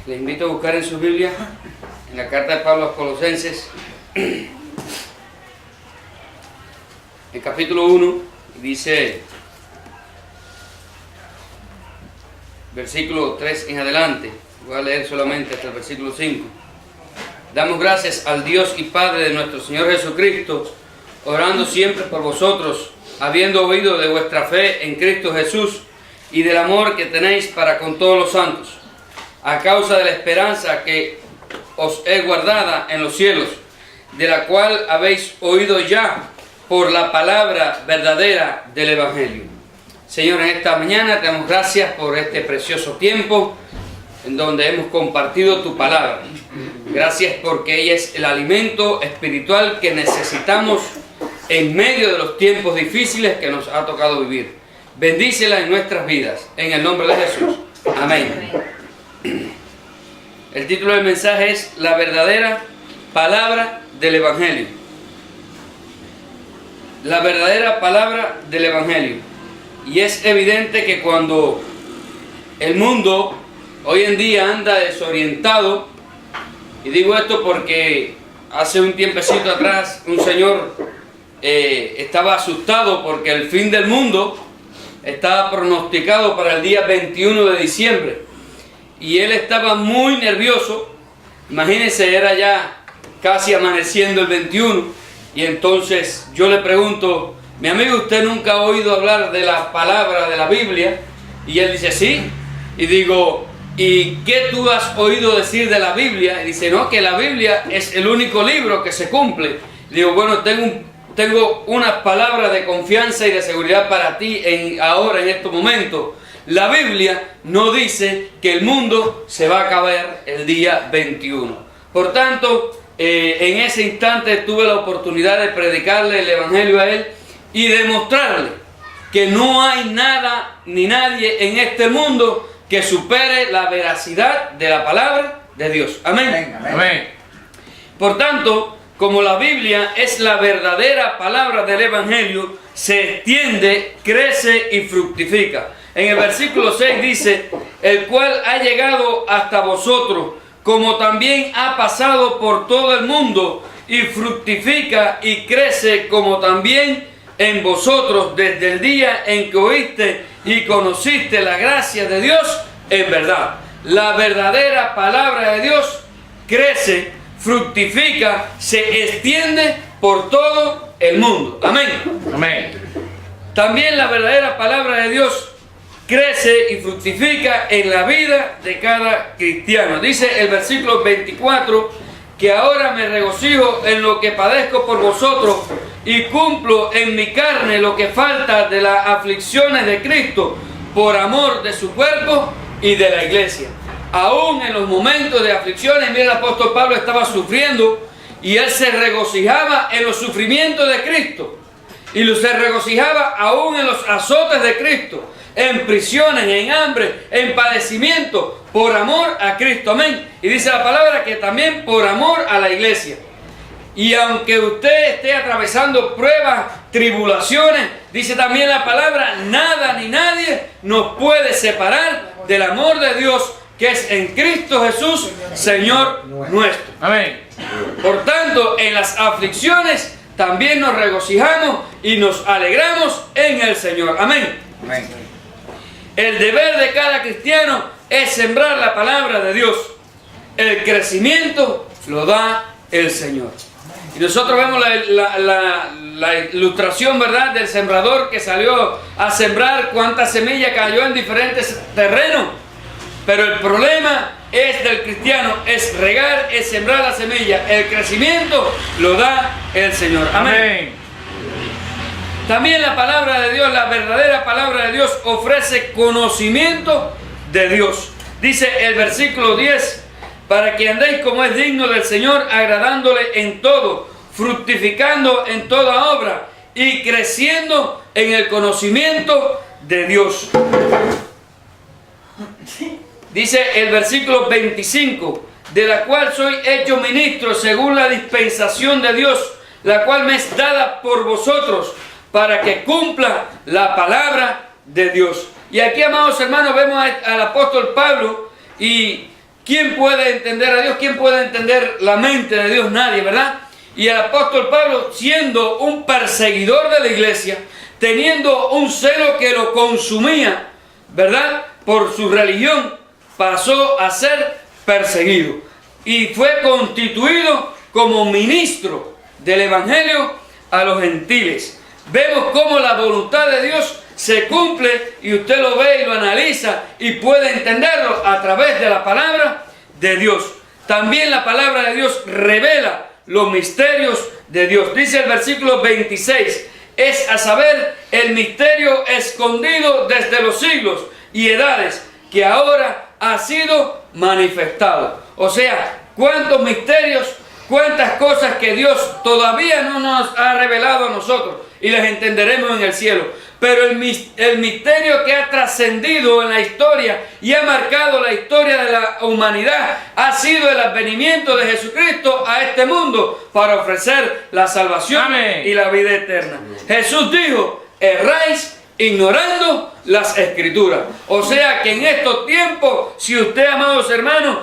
Les invito a buscar en su Biblia, en la carta de Pablo a los Colosenses, el capítulo 1, dice, versículo 3 en adelante, voy a leer solamente hasta el versículo 5. Damos gracias al Dios y Padre de nuestro Señor Jesucristo, orando siempre por vosotros, habiendo oído de vuestra fe en Cristo Jesús y del amor que tenéis para con todos los santos, a causa de la esperanza que os es guardada en los cielos, de la cual habéis oído ya por la palabra verdadera del Evangelio. Señor, en esta mañana te damos gracias por este precioso tiempo en donde hemos compartido tu palabra. Gracias porque ella es el alimento espiritual que necesitamos en medio de los tiempos difíciles que nos ha tocado vivir. Bendícela en nuestras vidas, en el nombre de Jesús. Amén. El título del mensaje es La verdadera palabra del Evangelio. La verdadera palabra del Evangelio. Y es evidente que cuando el mundo hoy en día anda desorientado, y digo esto porque hace un tiempecito atrás un señor estaba asustado porque el fin del mundo estaba pronosticado para el día 21 de diciembre. Y él estaba muy nervioso. Imagínense, era ya casi amaneciendo el 21. Y entonces yo le pregunto, mi amigo, ¿usted nunca ha oído hablar de la palabra de la Biblia? Y él dice, sí. Y digo, ¿y qué tú has oído decir de la Biblia? Y dice, no, que la Biblia es el único libro que se cumple. Y digo, bueno, tengo unas palabras de confianza y de seguridad para ti ahora, en estos momentos. La Biblia no dice que el mundo se va a acabar el día 21. Por tanto, en ese instante tuve la oportunidad de predicarle el Evangelio a él y demostrarle que no hay nada ni nadie en este mundo que supere la veracidad de la palabra de Dios. Amén. Amén. Por tanto, como la Biblia es la verdadera palabra del Evangelio, se extiende, crece y fructifica. En el versículo 6 dice, el cual ha llegado hasta vosotros, como también ha pasado por todo el mundo, y fructifica y crece como también en vosotros desde el día en que oíste y conociste la gracia de Dios en verdad. La verdadera palabra de Dios crece, fructifica, se extiende por todo el mundo. Amén. Amén. También la verdadera palabra de Dios crece y fructifica en la vida de cada cristiano. Dice el versículo 24, que ahora me regocijo en lo que padezco por vosotros y cumplo en mi carne lo que falta de las aflicciones de Cristo por amor de su cuerpo y de la iglesia. Aún en los momentos de aflicciones, mira, el apóstol Pablo estaba sufriendo y él se regocijaba en los sufrimientos de Cristo y se regocijaba aún en los azotes de Cristo, en prisiones, en hambre, en padecimiento, por amor a Cristo. Amén. Y dice la palabra que también por amor a la iglesia. Y aunque usted esté atravesando pruebas, tribulaciones, dice también la palabra, nada ni nadie nos puede separar del amor de Dios que es en Cristo Jesús, Señor nuestro. Amén. Por tanto, en las aflicciones también nos regocijamos y nos alegramos en el Señor. Amén. Amén. El deber de cada cristiano es sembrar la palabra de Dios. El crecimiento lo da el Señor. Y nosotros vemos la ilustración, ¿verdad?, del sembrador que salió a sembrar cuánta semilla cayó en diferentes terrenos. Pero el problema es del cristiano, es regar, es sembrar la semilla. El crecimiento lo da el Señor. Amén. Amén. También la palabra de Dios, la verdadera palabra de Dios, ofrece conocimiento de Dios. Dice el versículo 10, para que andéis como es digno del Señor, agradándole en todo, fructificando en toda obra y creciendo en el conocimiento de Dios. Dice el versículo 25, de la cual soy hecho ministro según la dispensación de Dios, la cual me es dada por vosotros, para que cumpla la palabra de Dios. Y aquí, amados hermanos, vemos al apóstol Pablo y ¿quién puede entender a Dios? ¿Quién puede entender la mente de Dios? Nadie, ¿verdad? Y el apóstol Pablo, siendo un perseguidor de la iglesia, teniendo un celo que lo consumía, ¿verdad?, por su religión, pasó a ser perseguido y fue constituido como ministro del evangelio a los gentiles. Vemos cómo la voluntad de Dios se cumple y usted lo ve y lo analiza y puede entenderlo a través de la palabra de Dios. También la palabra de Dios revela los misterios de Dios. Dice el versículo 26, es a saber el misterio escondido desde los siglos y edades que ahora ha sido manifestado. O sea, cuántos misterios, cuántas cosas que Dios todavía no nos ha revelado a nosotros y las entenderemos en el cielo. Pero el misterio que ha trascendido en la historia y ha marcado la historia de la humanidad ha sido el advenimiento de Jesucristo a este mundo para ofrecer la salvación. Amén. Y la vida eterna. Jesús dijo, erráis ignorando las escrituras. O sea que en estos tiempos, si usted, amados hermanos,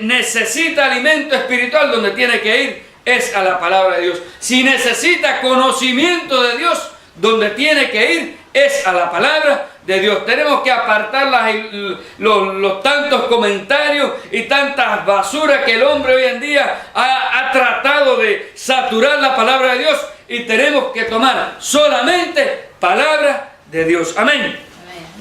necesita alimento espiritual, donde tiene que ir es a la palabra de Dios. Si necesita conocimiento de Dios, donde tiene que ir es a la palabra de Dios. Tenemos que apartar los tantos comentarios y tantas basuras que el hombre hoy en día ha tratado de saturar la palabra de Dios, y tenemos que tomar solamente palabra de Dios. Amén. Amén.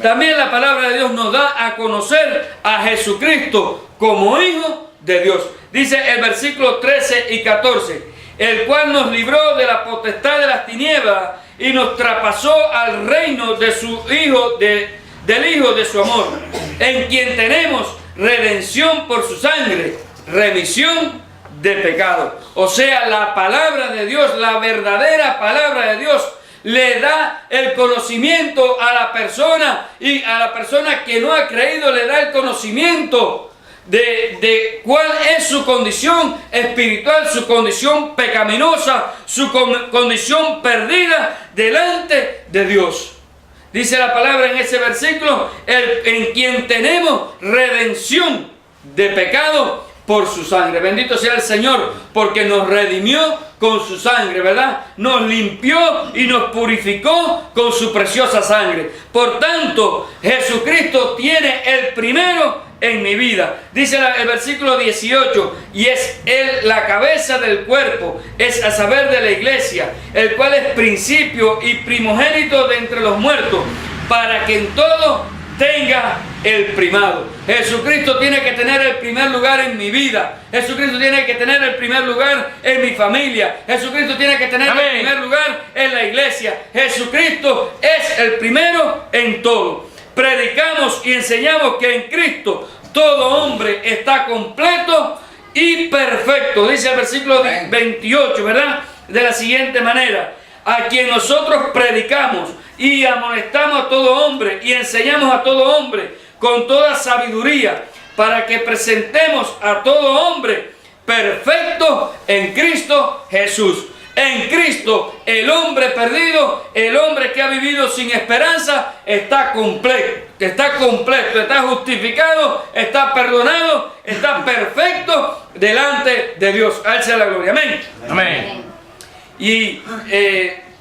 También la palabra de Dios nos da a conocer a Jesucristo como Hijo de Dios. Dice el versículo 13 y 14, el cual nos libró de la potestad de las tinieblas y nos traspasó al reino de su Hijo, del Hijo de su amor, en quien tenemos redención por su sangre, remisión de pecado. O sea, la palabra de Dios, la verdadera palabra de Dios, le da el conocimiento a la persona, y a la persona que no ha creído le da el conocimiento de cuál es su condición espiritual, su condición pecaminosa, su condición perdida delante de Dios. Dice la palabra en ese versículo, en quien tenemos redención de pecado por su sangre. Bendito sea el Señor, porque nos redimió con su sangre, ¿verdad? Nos limpió y nos purificó con su preciosa sangre. Por tanto, Jesucristo tiene el primero en mi vida. Dice el versículo 18, y es Él la cabeza del cuerpo, es a saber de la iglesia, el cual es principio y primogénito de entre los muertos, para que en todo tenga el primado. Jesucristo tiene que tener el primer lugar en mi vida. Jesucristo tiene que tener el primer lugar en mi familia. Jesucristo tiene que tener Amén. El primer lugar en la iglesia. Jesucristo es el primero en todo. Predicamos y enseñamos que en Cristo todo hombre está completo y perfecto. Dice el versículo 28, ¿verdad? De la siguiente manera, a quien nosotros predicamos y amonestamos a todo hombre y enseñamos a todo hombre con toda sabiduría, para que presentemos a todo hombre perfecto en Cristo Jesús. En Cristo, el hombre perdido, el hombre que ha vivido sin esperanza, está completo, está justificado, está perdonado, está perfecto delante de Dios. A Él sea la gloria. Amén. Amén. Y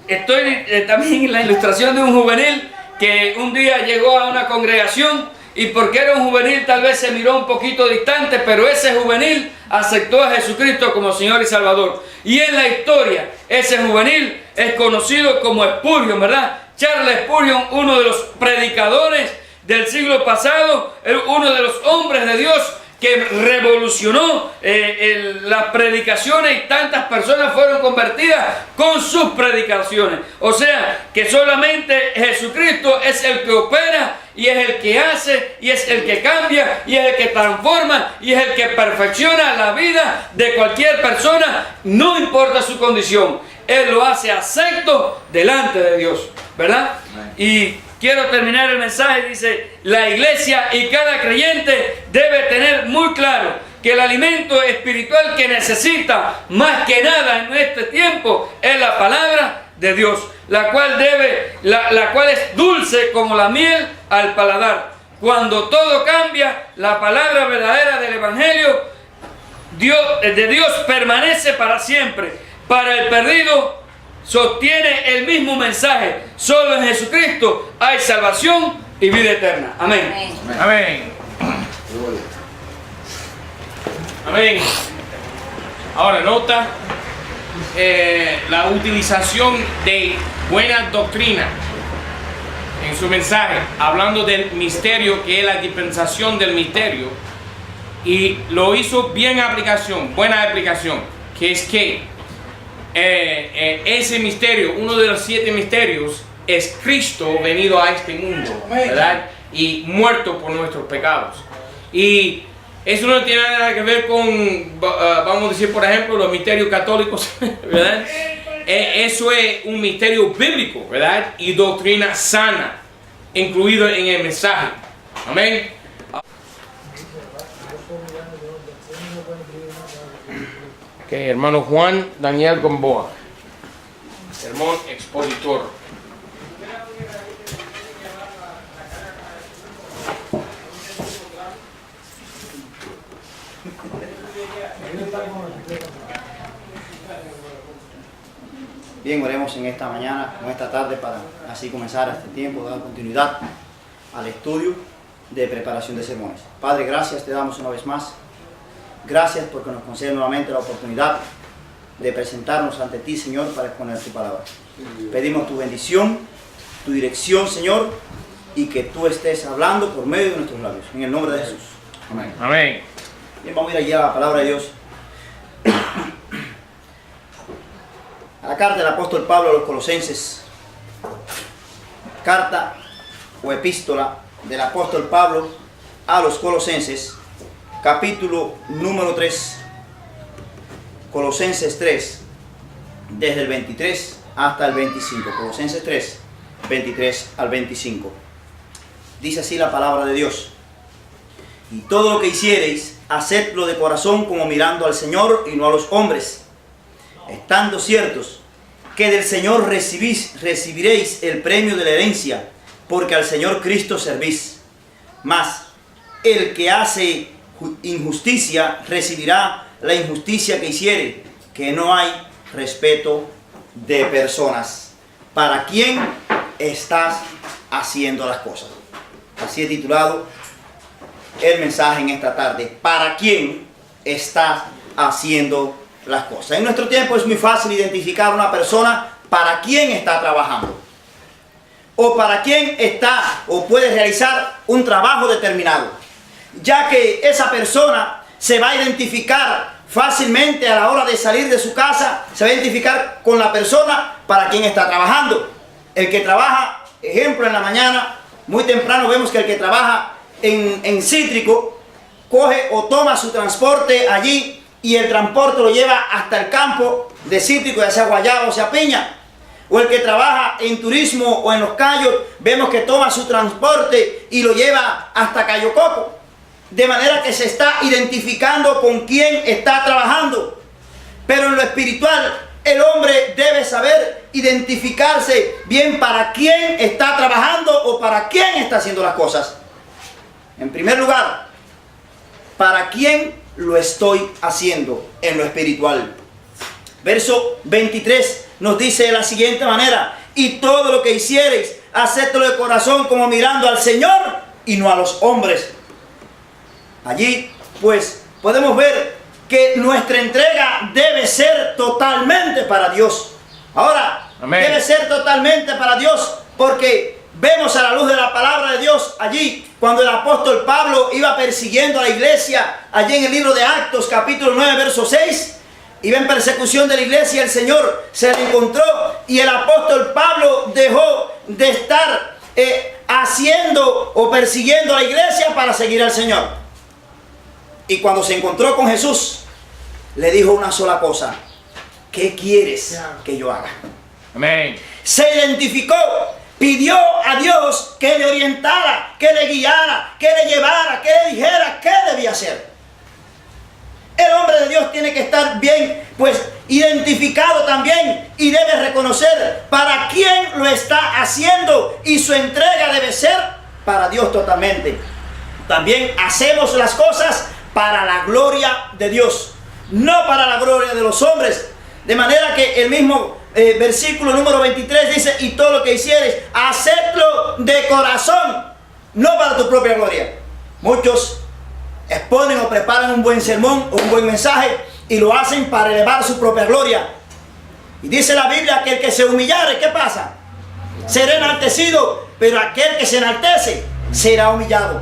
estoy también en la ilustración de un juvenil que un día llegó a una congregación, y porque era un juvenil tal vez se miró un poquito distante, pero ese juvenil aceptó a Jesucristo como Señor y Salvador. Y en la historia, ese juvenil es conocido como Spurgeon, ¿verdad? Charles Spurgeon, uno de los predicadores del siglo pasado, uno de los hombres de Dios que revolucionó las predicaciones, y tantas personas fueron convertidas con sus predicaciones. O sea, que solamente Jesucristo es el que opera, y es el que hace, y es el que cambia, y es el que transforma, y es el que perfecciona la vida de cualquier persona, no importa su condición. Él lo hace acepto delante de Dios, ¿verdad? Y quiero terminar el mensaje. Dice, la iglesia y cada creyente debe tener muy claro que el alimento espiritual que necesita más que nada en este tiempo es la palabra de Dios, la cual es dulce como la miel al paladar, cuando todo cambia, la palabra verdadera del Evangelio de Dios permanece para siempre. Para el perdido sostiene el mismo mensaje. Solo en Jesucristo hay salvación y vida eterna. Amén. Amén. Amén. Ahora nota la utilización de buena doctrina en su mensaje, hablando del misterio, que es la dispensación del misterio, y lo hizo bien aplicación, buena aplicación, que es que ese misterio, uno de los 7 misterios, es Cristo venido a este mundo, ¿verdad? Y muerto por nuestros pecados. Y eso no tiene nada que ver con, vamos a decir, por ejemplo, los misterios católicos, ¿verdad? Eso es un misterio bíblico, ¿verdad? Y doctrina sana, incluido en el mensaje. Amén. Ok, hermano Juan Daniel Gamboa, sermón expositor. Bien, oremos en esta mañana, en esta tarde, para así comenzar este tiempo, dar continuidad al estudio de preparación de sermones. Padre, gracias te damos una vez más. Gracias porque nos concede nuevamente la oportunidad de presentarnos ante ti, Señor, para exponer tu palabra. Pedimos tu bendición, tu dirección, Señor, y que tú estés hablando por medio de nuestros labios. En el nombre de Jesús. Amén. Amén. Bien, vamos a ir allí a la palabra de Dios. A la carta del apóstol Pablo a los Colosenses. Carta o epístola del apóstol Pablo a los Colosenses, capítulo número 3. Colosenses 3, desde el 23 hasta el 25. Colosenses 3, 23 al 25. Dice así la palabra de Dios: y todo lo que hiciereis, hacedlo de corazón, como mirando al Señor y no a los hombres, estando ciertos que del Señor recibiréis el premio de la herencia, porque al Señor Cristo servís. Mas el que hace injusticia recibirá la injusticia que hiciere, que no hay respeto de personas. ¿Para quién estás haciendo las cosas? Así he titulado el mensaje en esta tarde. ¿Para quién estás haciendo las cosas? En nuestro tiempo es muy fácil identificar a una persona para quién está trabajando, o para quién está o puede realizar un trabajo determinado, ya que esa persona se va a identificar fácilmente a la hora de salir de su casa, se va a identificar con la persona para quien está trabajando. El que trabaja, ejemplo, en la mañana, muy temprano vemos que el que trabaja en cítrico, coge o toma su transporte allí y el transporte lo lleva hasta el campo de cítrico, ya sea guayaba o sea piña. O el que trabaja en turismo o en los cayos, vemos que toma su transporte y lo lleva hasta Cayo Coco. De manera que se está identificando con quién está trabajando. Pero en lo espiritual, el hombre debe saber identificarse bien para quién está trabajando o para quién está haciendo las cosas. En primer lugar, ¿para quién lo estoy haciendo en lo espiritual? Verso 23 nos dice de la siguiente manera: y todo lo que hiciereis, hacedlo de corazón, como mirando al Señor y no a los hombres. Allí, pues, podemos ver que nuestra entrega debe ser totalmente para Dios. Ahora, amén, debe ser totalmente para Dios, porque vemos a la luz de la palabra de Dios allí, cuando el apóstol Pablo iba persiguiendo a la iglesia, allí en el libro de Actos, capítulo 9, verso 6, iba en persecución de la iglesia, el Señor se le encontró y el apóstol Pablo dejó de estar haciendo o persiguiendo a la iglesia para seguir al Señor. Y cuando se encontró con Jesús, le dijo una sola cosa: ¿qué quieres que yo haga? Amén. Se identificó, pidió a Dios que le orientara, que le guiara, que le llevara, que le dijera qué debía hacer. El hombre de Dios tiene que estar bien, pues, identificado también, y debe reconocer para quién lo está haciendo, y su entrega debe ser para Dios totalmente. También hacemos las cosas para la gloria de Dios, no para la gloria de los hombres. De manera que el mismo versículo número 23 dice, y todo lo que hicieres, hacedlo de corazón, no para tu propia gloria. Muchos exponen o preparan un buen sermón o un buen mensaje y lo hacen para elevar su propia gloria. Y dice la Biblia que el que se humillare, ¿qué pasa? Será enaltecido, pero aquel que se enaltece será humillado.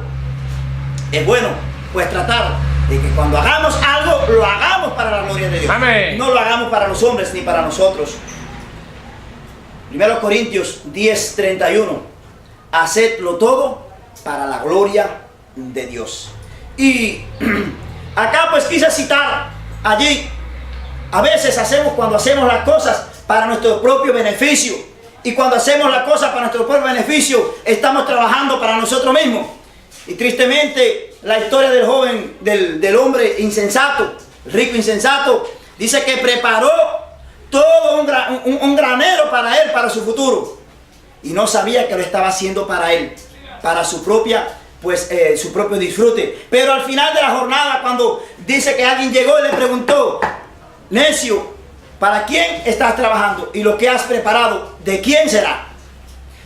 Es bueno pues tratar de que cuando hagamos algo, lo hagamos para la gloria de Dios. Amén. No lo hagamos para los hombres ni para nosotros. 1 Corintios 10:31. Hacedlo todo para la gloria de Dios. Y acá pues quise citar allí. A veces cuando hacemos las cosas para nuestro propio beneficio. Y cuando hacemos las cosas para nuestro propio beneficio, estamos trabajando para nosotros mismos. Y tristemente, la historia del joven, del hombre insensato, rico insensato, dice que preparó todo un granero para él, para su futuro. Y no sabía que lo estaba haciendo para él, para su propia, su propio disfrute. Pero al final de la jornada, cuando dice que alguien llegó y le preguntó, necio, ¿para quién estás trabajando? Y lo que has preparado, ¿de quién será?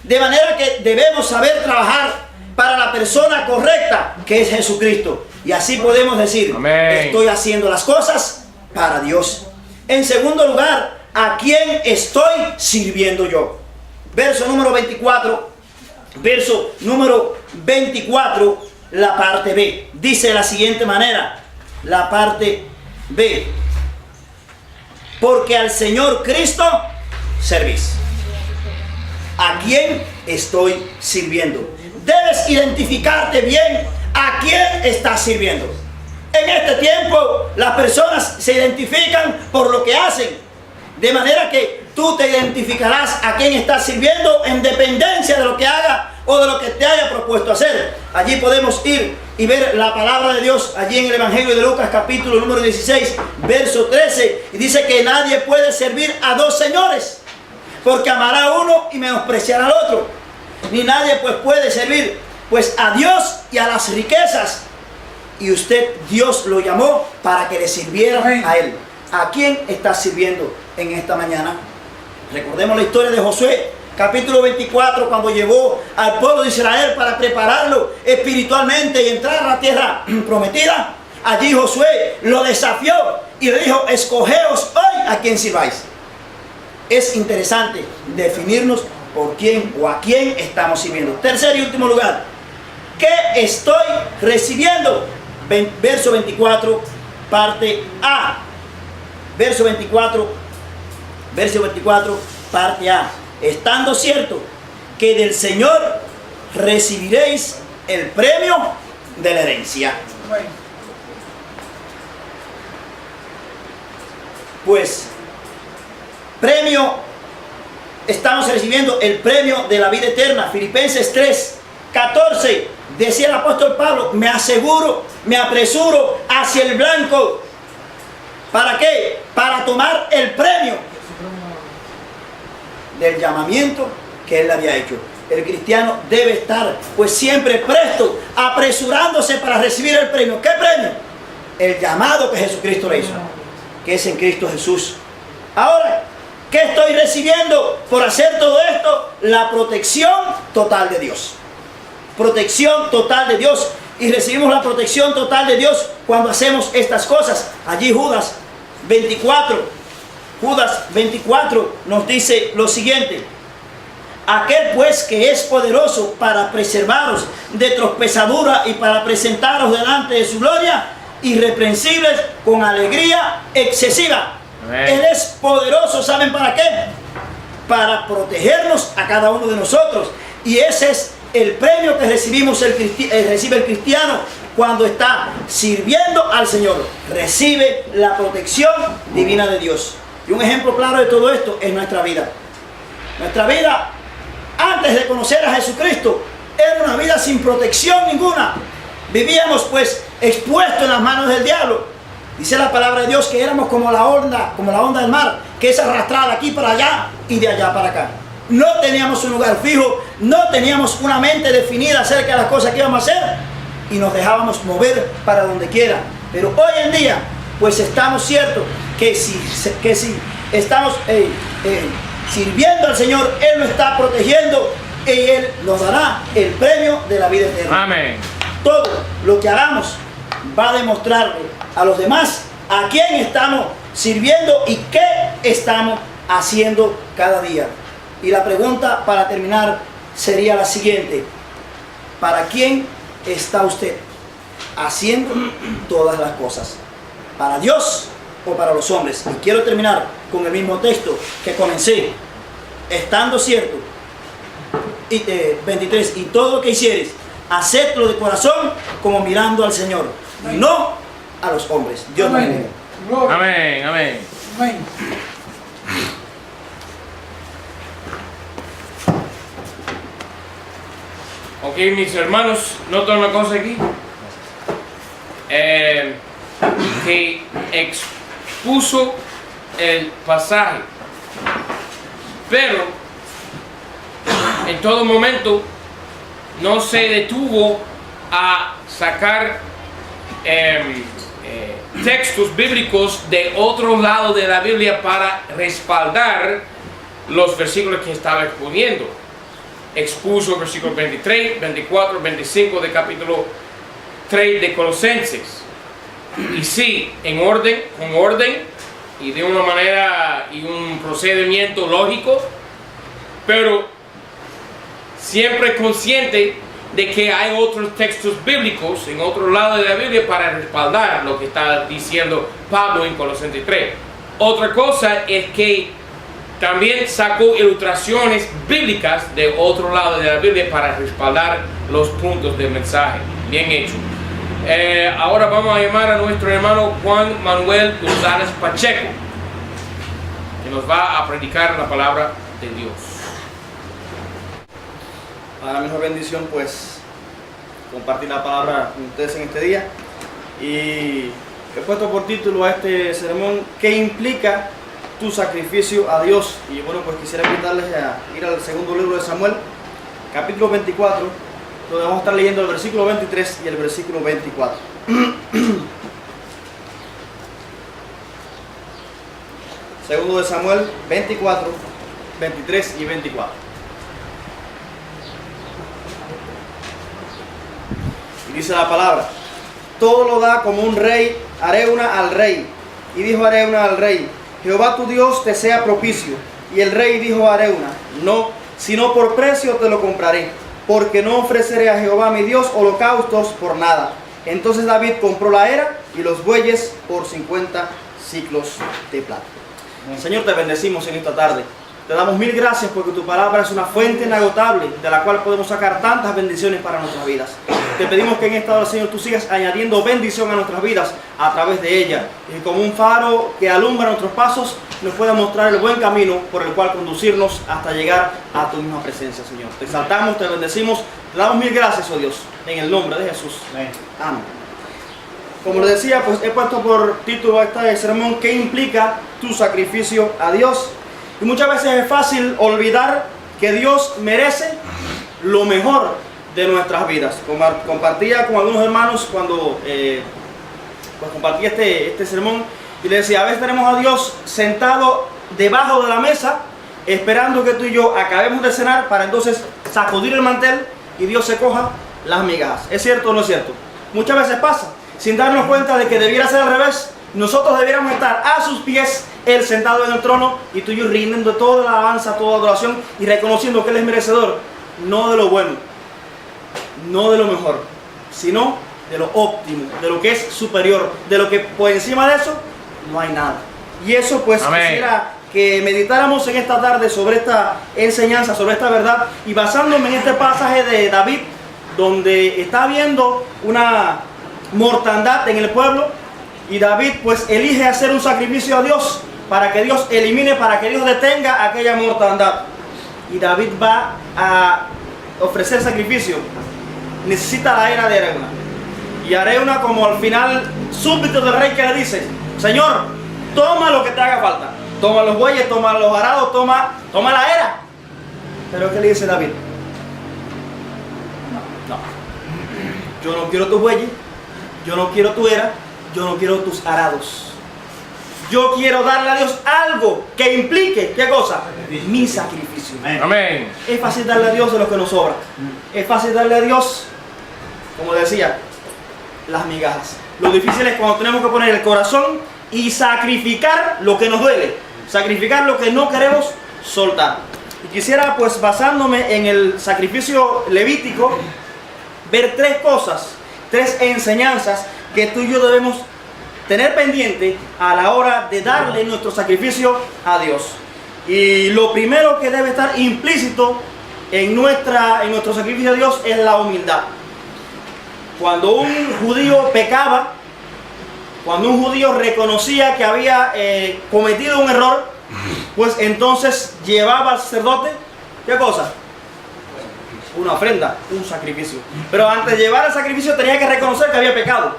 De manera que debemos saber trabajar para la persona correcta, que es Jesucristo. Y así podemos decir, amén, estoy haciendo las cosas para Dios. En segundo lugar, ¿a quién estoy sirviendo yo? Verso número 24, la parte B. Dice de la siguiente manera, la parte B. Porque al Señor Cristo servís. ¿A quién estoy sirviendo? Debes identificarte bien a quién estás sirviendo. En este tiempo las personas se identifican por lo que hacen. De manera que tú te identificarás a quién estás sirviendo en dependencia de lo que haga o de lo que te haya propuesto hacer. Allí podemos ir y ver la palabra de Dios allí en el Evangelio de Lucas capítulo número 16, verso 13. Y dice que nadie puede servir a dos señores, porque amará a uno y menospreciará al otro. Ni nadie pues puede servir pues a Dios y a las riquezas. Y usted, Dios lo llamó para que le sirviera a Él. ¿A quién está sirviendo en esta mañana? Recordemos la historia de Josué, capítulo 24, cuando llevó al pueblo de Israel para prepararlo espiritualmente y entrar a la tierra prometida. Allí Josué lo desafió y le dijo, escogeos hoy a quién sirváis. Es interesante definirnos por quién o a quién estamos sirviendo. Tercer y último lugar, ¿qué estoy recibiendo? Verso 24, parte A. Verso 24, parte A. Estando cierto que del Señor recibiréis el premio de la herencia. Pues, estamos recibiendo el premio de la vida eterna. Filipenses 3:14, decía el apóstol Pablo, me apresuro hacia el blanco. ¿Para qué? Para tomar el premio del llamamiento que él había hecho. El cristiano debe estar pues siempre presto, apresurándose para recibir el premio. ¿Qué premio? El llamado que Jesucristo le hizo, que es en Cristo Jesús. Ahora, ¿qué estoy recibiendo por hacer todo esto? La protección total de Dios. Protección total de Dios. Y recibimos la protección total de Dios cuando hacemos estas cosas. Allí Judas 24 nos dice lo siguiente. Aquel pues que es poderoso para preservaros de tropezadura y para presentaros delante de su gloria irreprensibles con alegría excesiva. Amén. Él es poderoso, ¿saben para qué? Para protegernos a cada uno de nosotros. Y ese es el premio que recibe el cristiano cuando está sirviendo al Señor. Recibe la protección divina de Dios. Y un ejemplo claro de todo esto es nuestra vida. Nuestra vida, antes de conocer a Jesucristo, era una vida sin protección ninguna. Vivíamos pues expuestos en las manos del diablo. Dice la palabra de Dios que éramos como la onda del mar, que es arrastrada aquí para allá y de allá para acá. No teníamos un lugar fijo, no teníamos una mente definida acerca de las cosas que íbamos a hacer y nos dejábamos mover para donde quiera. Pero hoy en día, pues estamos ciertos que si estamos sirviendo al Señor, Él nos está protegiendo y Él nos dará el premio de la vida eterna. Amén. Todo lo que hagamos va a demostrarle a los demás a quién estamos sirviendo y qué estamos haciendo cada día. Y la pregunta para terminar sería la siguiente: ¿para quién está usted haciendo todas las cosas? ¿Para Dios o para los hombres? Y quiero terminar con el mismo texto que comencé, estando cierto, 23, y todo lo que hicieres, hacedlo de corazón como mirando al Señor y no a los hombres. Dios nos bendiga. Amén, amén. Amén. Ok, mis hermanos, noten una cosa aquí. Que expuso el pasaje, pero en todo momento no se detuvo a sacar textos bíblicos de otro lado de la Biblia para respaldar los versículos que estaba exponiendo. Expuso versículos 23, 24, 25 de capítulo 3 de Colosenses. Y sí, con orden y de una manera y un procedimiento lógico, pero siempre consciente de que hay otros textos bíblicos en otro lado de la Biblia para respaldar lo que está diciendo Pablo en Colosenses 3. Otra cosa es que también sacó ilustraciones bíblicas de otro lado de la Biblia para respaldar los puntos del mensaje. Bien hecho. Ahora vamos a llamar a nuestro hermano Juan Manuel González Pacheco, que nos va a predicar la palabra de Dios. Para mí es una bendición pues compartir la palabra con ustedes en este día, y he puesto por título a este sermón: ¿qué implica tu sacrificio a Dios? Y bueno, pues quisiera invitarles a ir al segundo libro de Samuel, capítulo 24, donde vamos a estar leyendo el versículo 23 y el versículo 24. Segundo de Samuel 24, 23 y 24. Y dice la palabra: todo lo da como un rey Arauna al rey. Y dijo Arauna al rey: Jehová tu Dios te sea propicio. Y el rey dijo a Arauna: no, sino por precio te lo compraré, porque no ofreceré a Jehová mi Dios holocaustos por nada. Entonces David compró la era y los bueyes por 50 siclos de plata. Señor, te bendecimos en esta tarde. Te damos mil gracias porque tu palabra es una fuente inagotable de la cual podemos sacar tantas bendiciones para nuestras vidas. Te pedimos que en esta hora, Señor, tú sigas añadiendo bendición a nuestras vidas a través de ella. Y como un faro que alumbra nuestros pasos, nos pueda mostrar el buen camino por el cual conducirnos hasta llegar a tu misma presencia, Señor. Te exaltamos, te bendecimos, te damos mil gracias, oh Dios, en el nombre de Jesús. Amén. Como les decía, pues he puesto por título a este sermón: ¿qué implica tu sacrificio a Dios? Y muchas veces es fácil olvidar que Dios merece lo mejor de nuestras vidas. Compartía con algunos hermanos cuando pues compartí este sermón, y les decía: a veces tenemos a Dios sentado debajo de la mesa esperando que tú y yo acabemos de cenar para entonces sacudir el mantel y Dios se coja las migajas. ¿Es cierto o no es cierto? Muchas veces pasa, sin darnos cuenta de que debiera ser al revés. Nosotros debiéramos estar a sus pies, Él sentado en el trono, y tú y yo rindiendo toda la alabanza, toda la adoración y reconociendo que Él es merecedor, no de lo bueno, no de lo mejor, sino de lo óptimo, de lo que es superior, de lo que por encima de eso no hay nada. Y eso pues Amén. Quisiera que meditáramos en esta tarde sobre esta enseñanza, sobre esta verdad, y basándome en este pasaje de David, donde está habiendo una mortandad en el pueblo, y David pues elige hacer un sacrificio a Dios para que Dios elimine, para que Dios detenga aquella mortandad. Y David va a ofrecer sacrificio. Necesita la era de Arauna. Y Arauna, como al final súbdito del rey, que le dice: Señor, toma lo que te haga falta. Toma los bueyes, toma los arados, toma la era. Pero ¿qué le dice David? yo no quiero tus bueyes, yo no quiero tu era, yo no quiero tus arados. Yo quiero darle a Dios algo que implique, ¿qué cosa? Mi sacrificio. Amén. Es fácil darle a Dios de lo que nos sobra. Es fácil darle a Dios, como decía, las migajas. Lo difícil es cuando tenemos que poner el corazón y sacrificar lo que nos duele. Sacrificar lo que no queremos soltar. Y quisiera, pues, basándome en el sacrificio levítico, ver tres cosas, tres enseñanzas que tú y yo debemos tener pendiente a la hora de darle nuestro sacrificio a Dios. Y lo primero que debe estar implícito en nuestro sacrificio a Dios es la humildad. Cuando un judío pecaba, cuando un judío reconocía que había cometido un error, pues entonces llevaba al sacerdote, ¿qué cosa? Una ofrenda, un sacrificio. Pero antes de llevar el sacrificio tenía que reconocer que había pecado.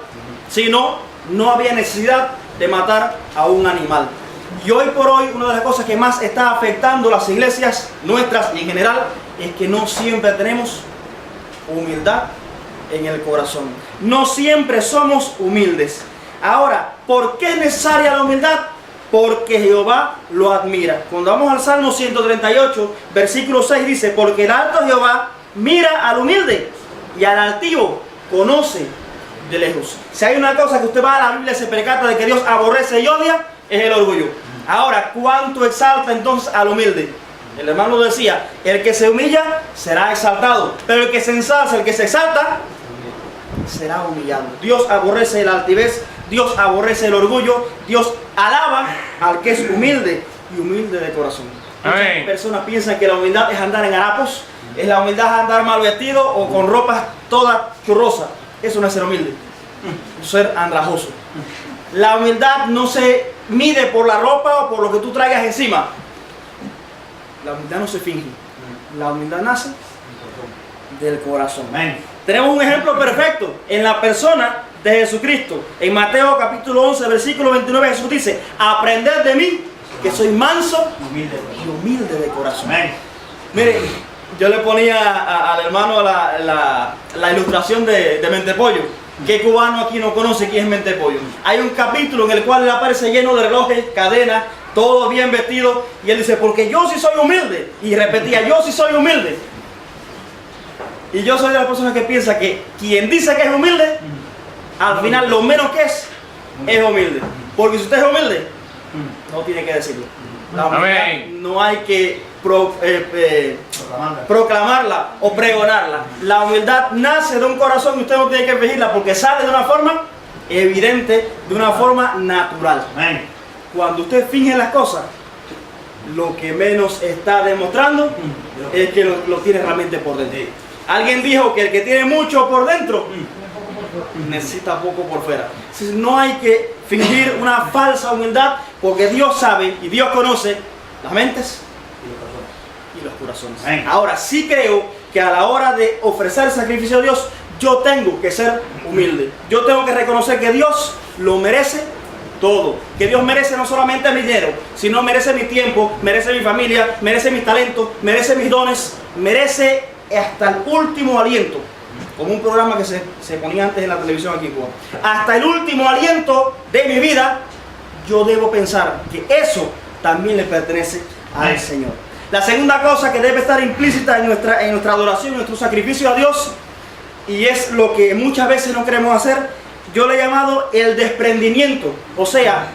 Si no, no había necesidad de matar a un animal. Y hoy por hoy, una de las cosas que más está afectando las iglesias nuestras y en general es que no siempre tenemos humildad en el corazón. No siempre somos humildes. Ahora, ¿por qué es necesaria la humildad? Porque Jehová lo admira. Cuando vamos al Salmo 138, versículo 6 dice: porque el alto Jehová mira al humilde y al altivo conoce de lejos. Si hay una cosa que usted va a la Biblia y se percata de que Dios aborrece y odia, es el orgullo. Ahora, ¿cuánto exalta entonces al humilde? El hermano decía: el que se humilla será exaltado, pero el que se ensalza, el que se exalta, será humillado. Dios aborrece la altivez, Dios aborrece el orgullo, Dios alaba al que es humilde y humilde de corazón. Muchas personas piensan que la humildad es andar en harapos, es la humildad es andar mal vestido o con ropas todas churrosas. Eso no es ser humilde, es ser andrajoso. La humildad no se mide por la ropa o por lo que tú traigas encima. La humildad no se finge. La humildad nace del corazón. Tenemos un ejemplo perfecto en la persona de Jesucristo. En Mateo capítulo 11, versículo 29, Jesús dice: aprended de mí, que soy manso y humilde de corazón. Mire, yo le ponía al hermano la ilustración de Mentepollo. ¿Qué cubano aquí no conoce quién es Mentepollo? Hay un capítulo en el cual él aparece lleno de relojes, cadenas, todo bien vestido, y él dice: porque yo sí soy humilde. Y repetía: yo sí soy humilde. Y yo soy de las personas que piensa que quien dice que es humilde, al final lo menos que es humilde. Porque si usted es humilde, no tiene que decirlo. La humildad no hay que proclamarla o pregonarla. La humildad nace de un corazón y usted no tiene que fingirla, porque sale de una forma evidente, de una forma natural. Cuando usted finge las cosas, lo que menos está demostrando es que lo tiene realmente por dentro. Alguien dijo que el que tiene mucho por dentro necesita poco por fuera. No hay que fingir una falsa humildad, porque Dios sabe y Dios conoce las mentes y los corazones. Ahora, sí creo que a la hora de ofrecer sacrificio a Dios, yo tengo que ser humilde. Yo tengo que reconocer que Dios lo merece todo. Que Dios merece no solamente mi dinero, sino merece mi tiempo, merece mi familia, merece mis talentos, merece mis dones, merece hasta el último aliento. Como un programa que se ponía antes en la televisión aquí en Cuba. Hasta el último aliento de mi vida, yo debo pensar que eso también le pertenece al Señor. La segunda cosa que debe estar implícita en nuestra adoración, en nuestro sacrificio a Dios, y es lo que muchas veces no queremos hacer, yo le he llamado el desprendimiento. O sea,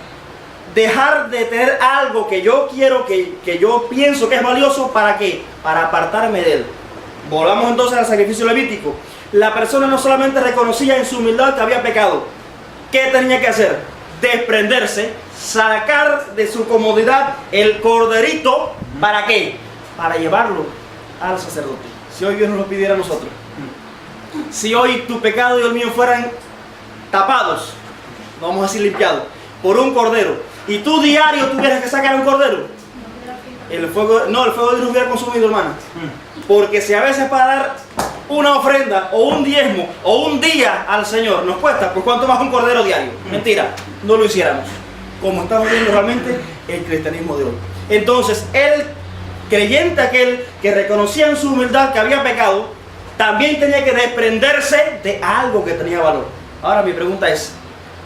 dejar de tener algo que yo quiero, que yo pienso que es valioso. ¿Para qué? Para apartarme de él. Volvamos entonces al sacrificio levítico. La persona no solamente reconocía en su humildad que había pecado. ¿Qué tenía que hacer? Desprenderse, sacar de su comodidad el corderito. ¿Para qué? Para llevarlo al sacerdote. Si hoy Dios nos lo pidiera a nosotros, si hoy tu pecado y el mío fueran tapados, no vamos a decir limpiados, por un cordero, y tú diario tuvieras que sacar un cordero, el fuego de Dios no hubiera consumido, hermana. Porque si a veces para dar una ofrenda o un diezmo o un día al Señor nos cuesta, pues cuánto más un cordero diario. Mentira, no lo hiciéramos. Como estamos viendo realmente el cristianismo de hoy. Entonces, el creyente aquel que reconocía en su humildad que había pecado, también tenía que desprenderse de algo que tenía valor. Ahora mi pregunta es,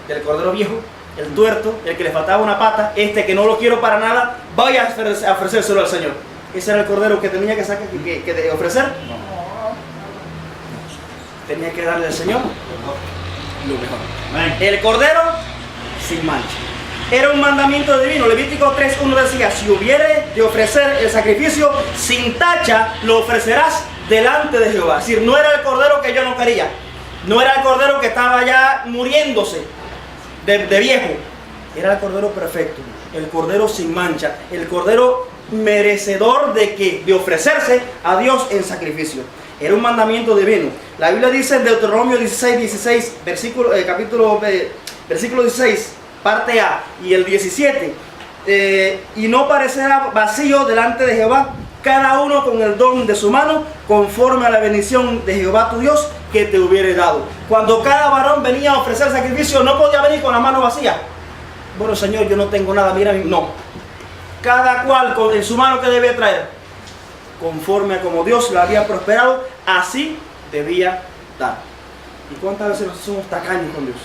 del cordero viejo, el tuerto, el que le faltaba una pata, este que no lo quiero para nada, vaya a ofrecérselo al Señor. ¿Ese era el cordero que tenía que ofrecer? Tenía que darle al Señor lo mejor. El cordero sin mancha. Era un mandamiento divino. Levítico 3:1 decía, si hubiere de ofrecer el sacrificio sin tacha, lo ofrecerás delante de Jehová. Es decir, no era el cordero que yo no quería. No era el cordero que estaba ya muriéndose de viejo. Era el cordero perfecto. El cordero sin mancha. El cordero merecedor de ofrecerse a Dios en sacrificio. Era un mandamiento divino. La Biblia dice en Deuteronomio 16, versículo 16, parte A, y el 17, y no parecerá vacío delante de Jehová, cada uno con el don de su mano, conforme a la bendición de Jehová tu Dios que te hubiere dado. Cuando cada varón venía a ofrecer sacrificio, no podía venir con la mano vacía. Bueno, Señor, yo no tengo nada, mira, no. Cada cual en su mano que debía traer, conforme a como Dios le había prosperado, así debía dar. ¿Y cuántas veces nosotros somos tacaños con Dios?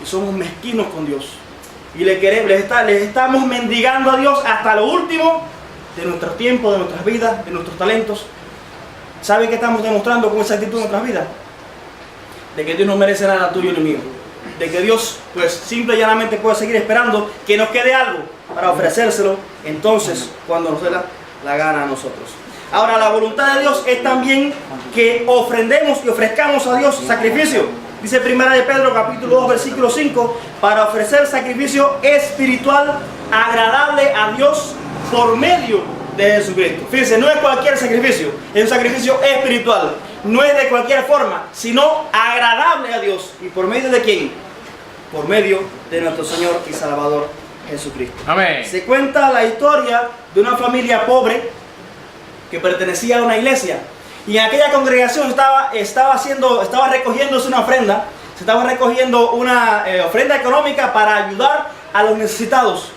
Y somos mezquinos con Dios. Y les estamos mendigando a Dios hasta lo último de nuestro tiempo, de nuestras vidas, de nuestros talentos. ¿Sabe qué estamos demostrando con esa actitud en nuestras vidas? De que Dios no merece nada tuyo ni mío. De que Dios, pues, simple y llanamente puede seguir esperando que nos quede algo para ofrecérselo, entonces, cuando nos dé la gana a nosotros. Ahora, la voluntad de Dios es también que ofrendemos y ofrezcamos a Dios sacrificio. Dice 1 de Pedro capítulo 2 versículo 5, para ofrecer sacrificio espiritual agradable a Dios por medio de Jesucristo. Fíjense, no es cualquier sacrificio, es un sacrificio espiritual. No es de cualquier forma, sino agradable a Dios. ¿Y por medio de quién? Por medio de nuestro Señor y Salvador Jesucristo. Amén. Se cuenta la historia de una familia pobre que pertenecía a una iglesia. Y en aquella congregación estaba recogiéndose una ofrenda. Se estaba recogiendo una ofrenda económica para ayudar a los necesitados.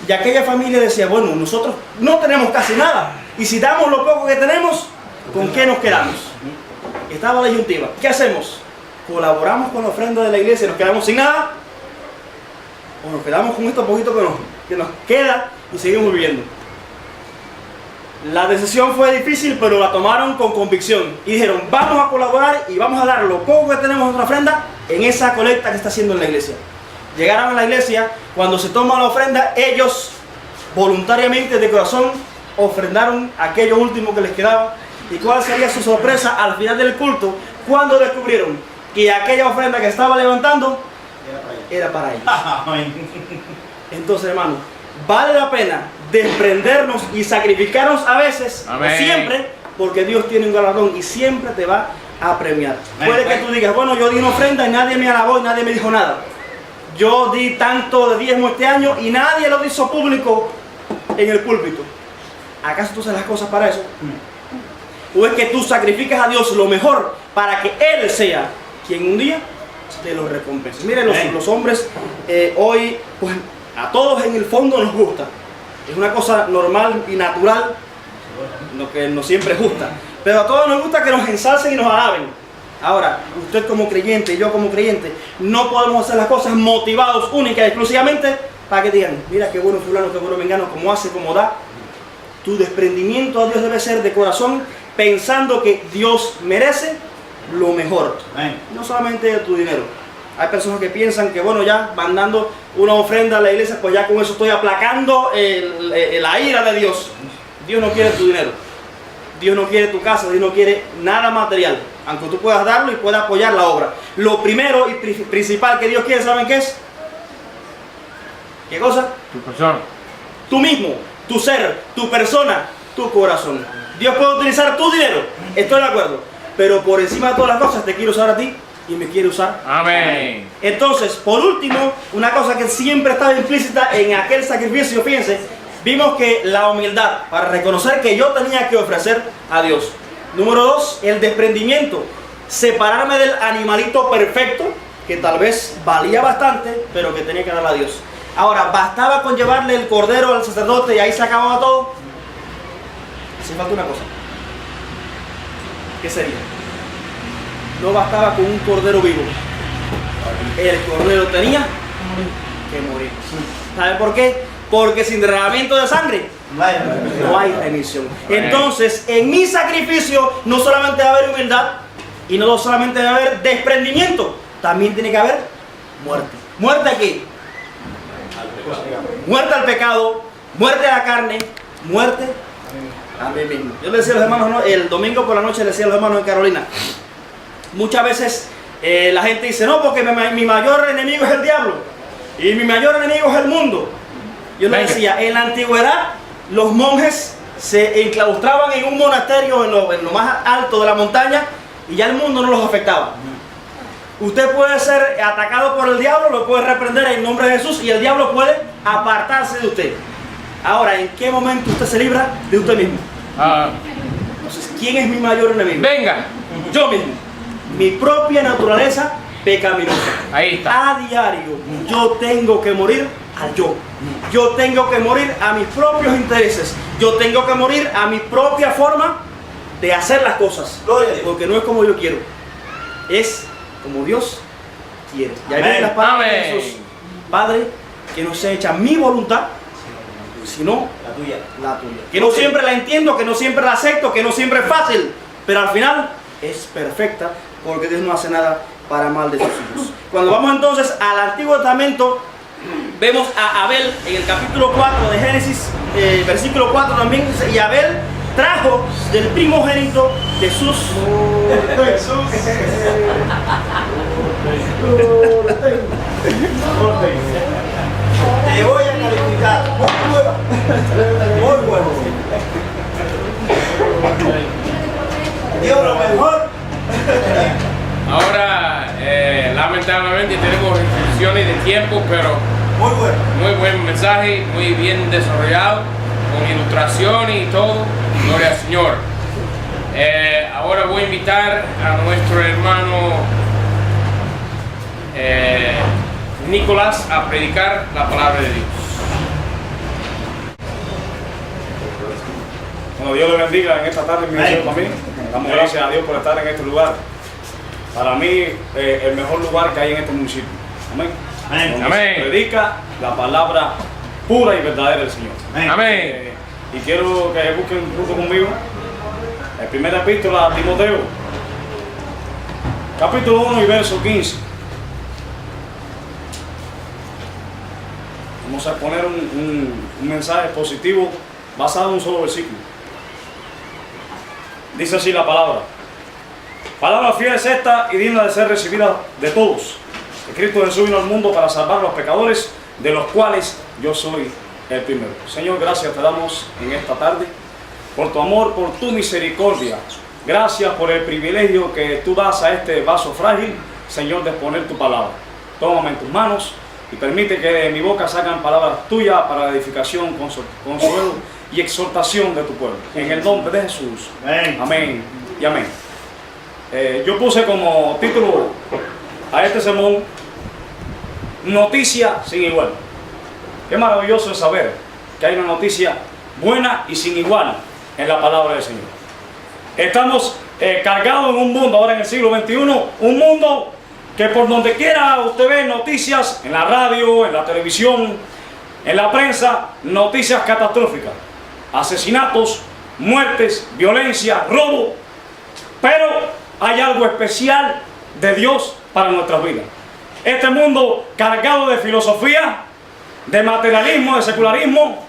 Y aquella familia decía, bueno, nosotros no tenemos casi nada. Y si damos lo poco que tenemos, ¿con qué nos quedamos? Estaba la disyuntiva. ¿Qué hacemos? ¿Colaboramos con la ofrenda de la iglesia y nos quedamos sin nada? ¿O nos quedamos con esto poquito que nos queda y seguimos viviendo? La decisión fue difícil, pero la tomaron con convicción. Y dijeron, vamos a colaborar y vamos a dar lo poco que tenemos en nuestra ofrenda en esa colecta que está haciendo en la iglesia. Llegaron a la iglesia, cuando se toma la ofrenda, ellos voluntariamente de corazón ofrendaron aquello último que les quedaba. ¿Y cuál sería su sorpresa al final del culto? Cuando descubrieron que aquella ofrenda que estaba levantando era para ellos. Entonces, hermano, vale la pena desprendernos y sacrificarnos a veces, o siempre, porque Dios tiene un galardón y siempre te va a premiar. Puede que tú digas, bueno, yo di una ofrenda y nadie me alabó y nadie me dijo nada. Yo di tanto de diezmo este año y nadie lo hizo público en el púlpito. ¿Acaso tú haces las cosas para eso? ¿O es que tú sacrificas a Dios lo mejor para que Él sea quien un día te lo recompense? Miren, los hombres hoy, pues a todos en el fondo nos gusta. Es una cosa normal y natural, lo que no siempre es justa. Pero a todos nos gusta que nos ensalcen y nos alaben. Ahora, usted como creyente y yo como creyente, no podemos hacer las cosas motivados única y exclusivamente para que digan, mira qué bueno fulano, qué bueno mengano, cómo hace, cómo da. Tu desprendimiento a Dios debe ser de corazón, pensando que Dios merece lo mejor. No solamente tu dinero. Hay personas que piensan que, bueno, ya van dando una ofrenda a la iglesia, pues ya con eso estoy aplacando la ira de Dios. Dios no quiere tu dinero. Dios no quiere tu casa, Dios no quiere nada material. Aunque tú puedas darlo y puedas apoyar la obra. Lo primero y principal que Dios quiere, ¿saben qué es? ¿Qué cosa? Tu persona. Tú mismo, tu ser, tu persona, tu corazón. Dios puede utilizar tu dinero, estoy de acuerdo. Pero por encima de todas las cosas te quiere usar a ti y me quiere usar. Amén. Entonces, por último, una cosa que siempre estaba implícita en aquel sacrificio, fíjense, vimos que la humildad, para reconocer que yo tenía que ofrecer a Dios. Número 2, el desprendimiento, separarme del animalito perfecto, que tal vez valía bastante, pero que tenía que darle a Dios. Ahora, ¿bastaba con llevarle el cordero al sacerdote y ahí se acababa todo? Hace falta una cosa. ¿Qué sería? no bastaba con un cordero vivo. El cordero tenía que morir. ¿Sabe por qué? Porque sin derramamiento de sangre no hay remisión. Entonces, en mi sacrificio no solamente va a haber humildad y no solamente va a haber desprendimiento, también tiene que haber muerte. ¿Muerte a qué? Muerte al pecado, muerte a la carne, muerte a mí mismo. Yo le decía a los hermanos, ¿no? El domingo por la noche le decía a los hermanos en Carolina, muchas veces la gente dice, no, porque mi mayor enemigo es el diablo y mi mayor enemigo es el mundo. Yo le decía, en la antigüedad los monjes se enclaustraban en un monasterio en lo más alto de la montaña y ya el mundo no los afectaba. Usted puede ser atacado por el diablo, lo puede reprender en nombre de Jesús y el diablo puede apartarse de usted. Ahora, ¿en qué momento usted se libra de usted mismo? Entonces, ¿quién es mi mayor enemigo? Venga. Yo mismo. Mi propia naturaleza pecaminosa. Ahí está. A diario yo tengo que morir al yo. Yo tengo que morir a mis propios intereses. Yo tengo que morir a mi propia forma de hacer las cosas. Porque no es como yo quiero. Es como Dios quiere. Y ahí vienen las palabras de Jesús. Padre, que no se echa mi voluntad, sino la tuya. Que no siempre la entiendo, que no siempre la acepto, que no siempre es fácil, pero al final es perfecta, porque Dios no hace nada para mal de sus hijos. Cuando vamos entonces al Antiguo Testamento, vemos a Abel en el capítulo 4 de Génesis, versículo 4 también, y Abel trajo del primogénito de sus... Te voy a calificar. Muy bueno. Dios lo mejor. Ahora, lamentablemente tenemos restricciones de tiempo, pero Muy bueno. muy buen mensaje, muy bien desarrollado, con ilustraciones y todo. Gloria al Señor. Ahora voy a invitar a nuestro hermano Nicolás a predicar la palabra de Dios. Bueno, Dios le bendiga en esta tarde, mi Dios, para mí. Damos gracias a Dios por estar en este lugar. Para mí, el mejor lugar que hay en este municipio. Amén. Donde Amén. se predica la palabra pura y verdadera del Señor. Amén. Y quiero que busquen junto conmigo la primera epístola a Timoteo, capítulo 1 y verso 15. Vamos a poner un mensaje positivo basado en un solo versículo. Dice así la palabra. Palabra fiel es esta y digna de ser recibida de todos. Que Cristo Jesús vino al mundo para salvar a los pecadores, de los cuales yo soy el primero. Señor, gracias te damos en esta tarde por tu amor, por tu misericordia. Gracias por el privilegio que tú das a este vaso frágil, Señor, de exponer tu palabra. Tómame en tus manos y permite que de mi boca salgan palabras tuyas para la edificación, consuelo y exhortación de tu pueblo. En el nombre de Jesús. Amén. Amén y amén. Yo puse como título a este sermón: Noticia sin igual. Qué maravilloso es saber que hay una noticia buena y sin igual en la palabra del Señor. Estamos cargados en un mundo ahora en el siglo XXI, un mundo que por donde quiera usted ve noticias, en la radio, en la televisión, en la prensa, noticias catastróficas, asesinatos, muertes, violencia, robo. Pero hay algo especial de Dios para nuestras vidas. Este mundo cargado de filosofía, de materialismo, de secularismo,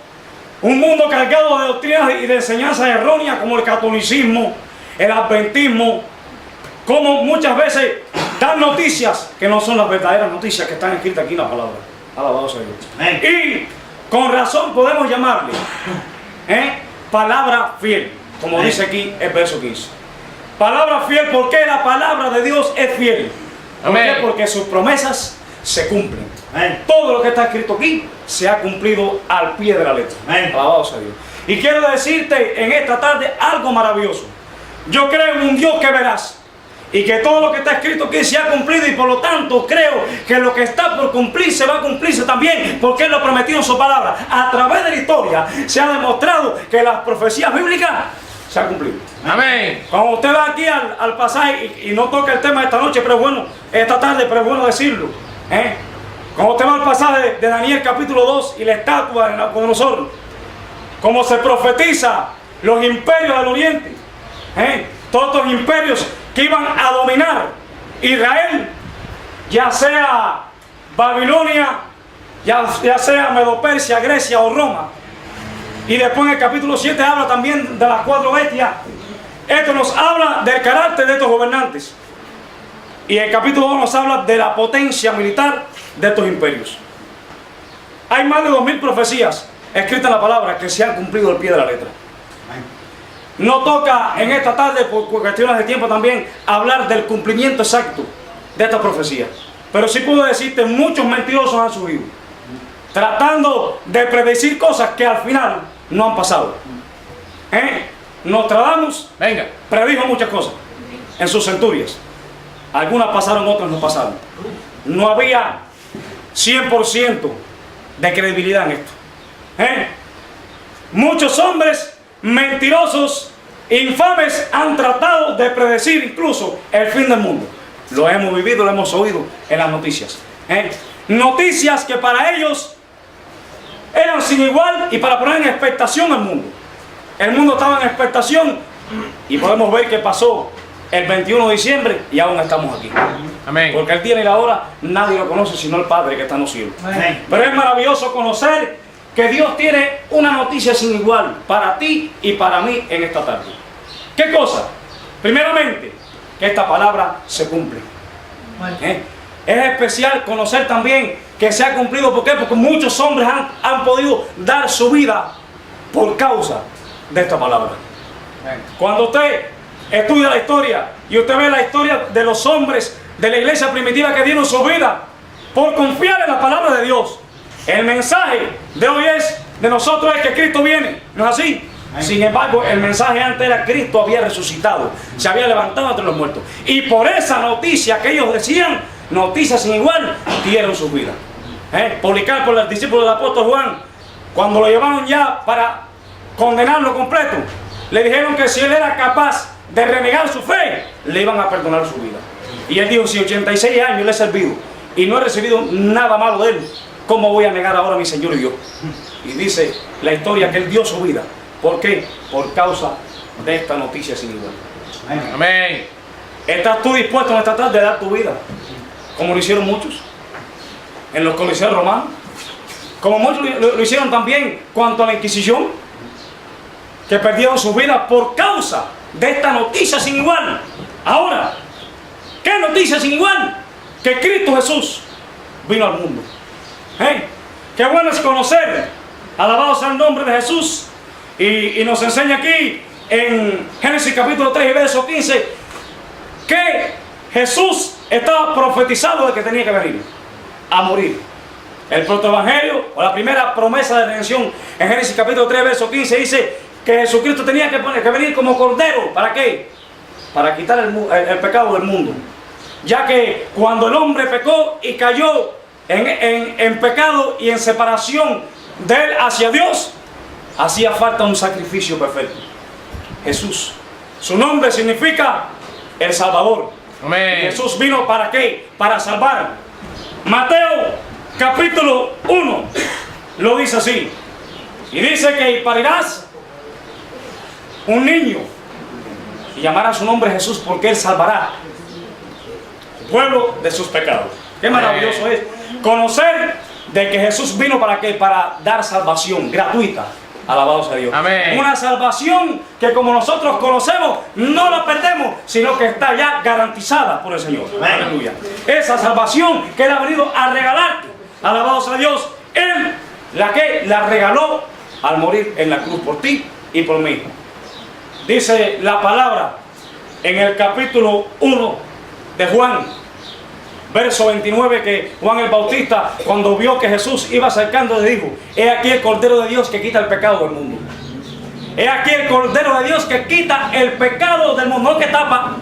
un mundo cargado de doctrinas y de enseñanzas erróneas como el catolicismo, el adventismo, como muchas veces dan noticias que no son las verdaderas noticias que están escritas aquí en la palabra. Alabado sea Dios. Y con razón podemos llamarle palabra fiel, como dice aquí el verso 15. Palabra fiel, porque la palabra de Dios es fiel. ¿Por qué? Porque sus promesas se cumplen. Amén. Todo lo que está escrito aquí se ha cumplido al pie de la letra. Alabado sea Dios. Y quiero decirte en esta tarde algo maravilloso. Yo creo en un Dios que verás, y que todo lo que está escrito aquí se ha cumplido, y por lo tanto creo que lo que está por cumplirse va a cumplirse también, porque Él lo prometió en su palabra. A través de la historia se ha demostrado que las profecías bíblicas se ha cumplido. Amén. Cuando usted va aquí al pasaje y no toca el tema de esta noche, pero bueno, esta tarde, pero es bueno decirlo. Cuando usted va al pasaje de Daniel capítulo 2 y la estatua de Nabucodonosor, como se profetiza los imperios del oriente, todos estos imperios que iban a dominar Israel, ya sea Babilonia, ya sea Medo-Persia, Grecia o Roma. Y después en el capítulo 7 habla también de las 4 bestias. Esto nos habla del carácter de estos gobernantes. Y el capítulo 2 nos habla de la potencia militar de estos imperios. Hay más de 2000 profecías escritas en la palabra que se han cumplido al pie de la letra. No toca en esta tarde, por cuestiones de tiempo también, hablar del cumplimiento exacto de esta profecía. Pero sí puedo decirte, muchos mentirosos han surgido, tratando de predecir cosas que al final no han pasado. Nostradamus predijo muchas cosas en sus centurias. Algunas pasaron, otras no pasaron. No había 100% de credibilidad en esto. Muchos hombres mentirosos, infames, han tratado de predecir incluso el fin del mundo. Lo hemos vivido, lo hemos oído en las noticias. Noticias que para ellos eran sin igual y para poner en expectación al mundo. El mundo estaba en expectación y podemos ver que pasó el 21 de diciembre y aún estamos aquí. Amén. Porque el día y la hora nadie lo conoce sino el Padre que está en los cielos. Amén. Pero es maravilloso conocer que Dios tiene una noticia sin igual para ti y para mí en esta tarde. ¿Qué cosa? Primeramente, que esta palabra se cumple. Es especial conocer también que se ha cumplido. ¿Por qué? Porque muchos hombres han podido dar su vida por causa de esta palabra. Cuando usted estudia la historia y usted ve la historia de los hombres de la iglesia primitiva que dieron su vida por confiar en la palabra de Dios, el mensaje de hoy de nosotros es que Cristo viene. ¿No es así? Sin embargo, el mensaje antes era Cristo había resucitado, se había levantado entre los muertos. Y por esa noticia que ellos decían, noticia sin igual, dieron su vida. Policarpo, el discípulo del apóstol Juan, cuando lo llevaron ya para condenarlo completo, le dijeron que si él era capaz de renegar su fe, le iban a perdonar su vida. Y él dijo, si 86 años le he servido y no he recibido nada malo de él, ¿cómo voy a negar ahora a mi Señor y Dios? Y dice la historia que él dio su vida. ¿Por qué? Por causa de esta noticia sin igual. Amén. ¿Estás tú dispuesto en esta tarde a dar tu vida? Como lo hicieron muchos en los coliseos romanos, como muchos lo hicieron también cuanto a la Inquisición, que perdieron su vida por causa de esta noticia sin igual. Ahora, ¿qué noticia sin igual? Que Cristo Jesús vino al mundo. Qué bueno es conocer, alabado sea el nombre de Jesús, y nos enseña aquí en Génesis capítulo 3 y verso 15 que Jesús estaba profetizado de que tenía que venir a morir. El protoevangelio, o la primera promesa de redención en Génesis capítulo 3 verso 15 dice que Jesucristo tenía que venir como cordero. ¿Para qué? Para quitar el pecado del mundo, ya que cuando el hombre pecó y cayó en pecado y en separación de él hacia Dios, hacía falta un sacrificio perfecto. Jesús, su nombre significa el Salvador. Amén. Jesús vino ¿para qué? Para salvar. Mateo capítulo 1 lo dice así, y dice que parirás un niño y llamará su nombre Jesús, porque él salvará al pueblo de sus pecados. Qué maravilloso es conocer de que Jesús vino ¿para qué? Para dar salvación gratuita. Alabado sea Dios. Amén. Una salvación que, como nosotros conocemos, no la perdemos, sino que está ya garantizada por el Señor. Amén. Aleluya. Esa salvación que Él ha venido a regalarte. Alabado sea Dios. Él la regaló al morir en la cruz por ti y por mí. Dice la palabra en el capítulo 1 de Juan, verso 29, que Juan el Bautista, cuando vio que Jesús iba acercando, le dijo: he aquí el Cordero de Dios que quita el pecado del mundo. He aquí el Cordero de Dios que quita el pecado del mundo, no que tapa.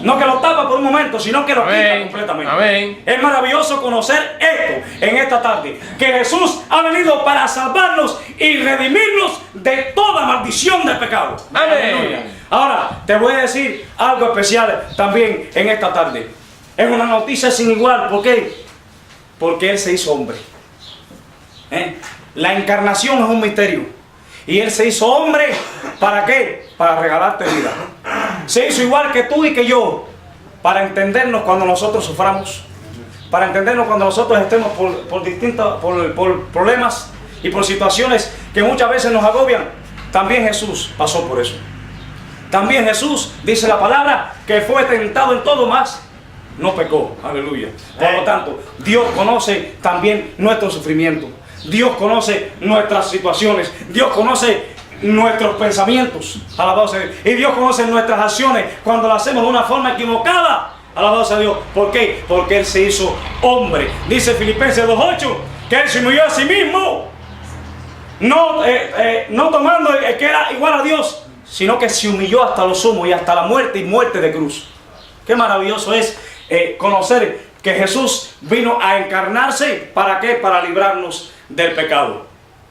No que lo tapa por un momento, sino que lo quita Amén. completamente. Amén. Es maravilloso conocer esto en esta tarde. Que Jesús ha venido para salvarnos y redimirnos de toda maldición del pecado. Amén. Aleluya. Ahora, te voy a decir algo especial también en esta tarde. Es una noticia sin igual. ¿Por qué? Porque Él se hizo hombre. La encarnación es un misterio. Y Él se hizo hombre, ¿para qué? Para regalarte vida. Se hizo igual que tú y que yo, para entendernos cuando nosotros suframos, para entendernos cuando nosotros estemos por distintos por problemas y por situaciones que muchas veces nos agobian. También Jesús pasó por eso. También Jesús, dice la palabra, que fue tentado en todo, más no pecó. Aleluya. Por lo tanto, Dios conoce también nuestro sufrimiento. Dios conoce nuestras situaciones. Dios conoce nuestros pensamientos. Alabado sea Dios. Y Dios conoce nuestras acciones cuando las hacemos de una forma equivocada. Alabado sea Dios. ¿Por qué? Porque Él se hizo hombre. Dice Filipenses 2:8 que Él se humilló a sí mismo. No tomando que era igual a Dios, sino que se humilló hasta lo sumo y hasta la muerte y muerte de cruz. Qué maravilloso es conocer que Jesús vino a encarnarse. ¿Para qué? Para librarnos del pecado.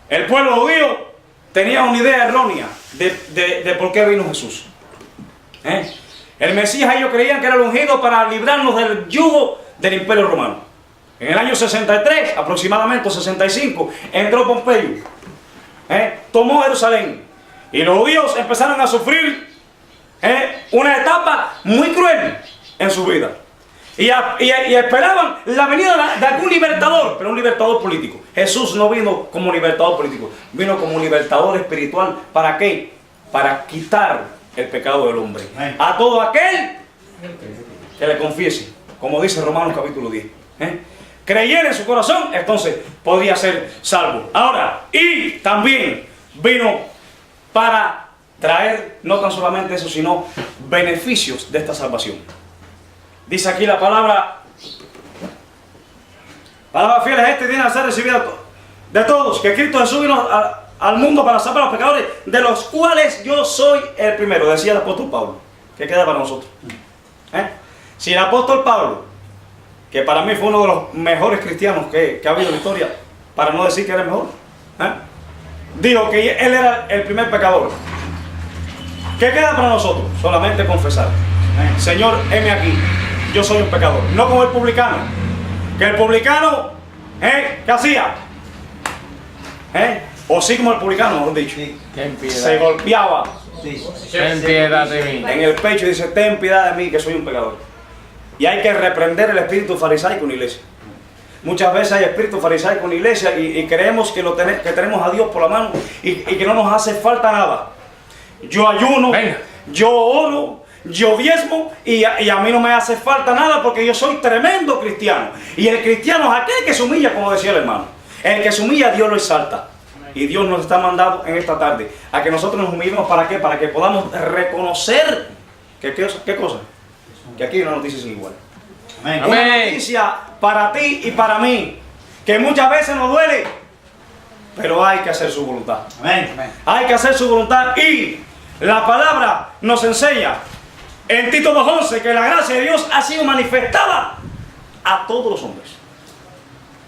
El pueblo judío tenía una idea errónea de por qué vino Jesús. El Mesías, ellos creían que era el ungido para librarnos del yugo del Imperio Romano. En el año 63, aproximadamente 65, entró Pompeyo, tomó Jerusalén, y los judíos empezaron a sufrir una etapa muy cruel en su vida. Y esperaban la venida de algún libertador, pero un libertador político. Jesús no vino como libertador político, vino como libertador espiritual. ¿Para qué? Para quitar el pecado del hombre. A todo aquel que le confiese, como dice Romanos capítulo 10. Creyera en su corazón, entonces podría ser salvo. Ahora, y también vino para traer no tan solamente eso, sino beneficios de esta salvación. Dice aquí la palabra fiel es este y tiene a ser recibida de todos, que Cristo Jesús vino al mundo para salvar a los pecadores, de los cuales yo soy el primero, decía el apóstol Pablo. ¿Qué queda para nosotros? Si el apóstol Pablo, que para mí fue uno de los mejores cristianos que ha habido en la historia, para no decir que era el mejor, dijo que él era el primer pecador. ¿Qué queda para nosotros? Solamente confesar: Señor, heme aquí, yo soy un pecador. No como el publicano, que el publicano, ¿qué hacía? O sí, como el publicano, mejor dicho, se golpeaba Ten piedad de mí. en el pecho y dice: ten piedad de mí, que soy un pecador. Y hay que reprender el espíritu farisaico en la iglesia. Muchas veces hay espíritu farisaico en la iglesia y creemos que tenemos a Dios por la mano y que no nos hace falta nada. Yo ayuno, yo oro, yo diezmo y a mí no me hace falta nada porque yo soy tremendo cristiano. Y el cristiano es aquel que se humilla, como decía el hermano. El que se humilla, Dios lo exalta. Y Dios nos está mandando en esta tarde a que nosotros nos humillemos. ¿Para qué? Para que podamos reconocer que ¿qué cosa? Que aquí hay una noticia sin igual. Amén. Una Amén. noticia para ti y para mí, que muchas veces nos duele, pero hay que hacer su voluntad. Amén. Hay que hacer su voluntad. Y la palabra nos enseña en Tito 2:11 que la gracia de Dios ha sido manifestada a todos los hombres.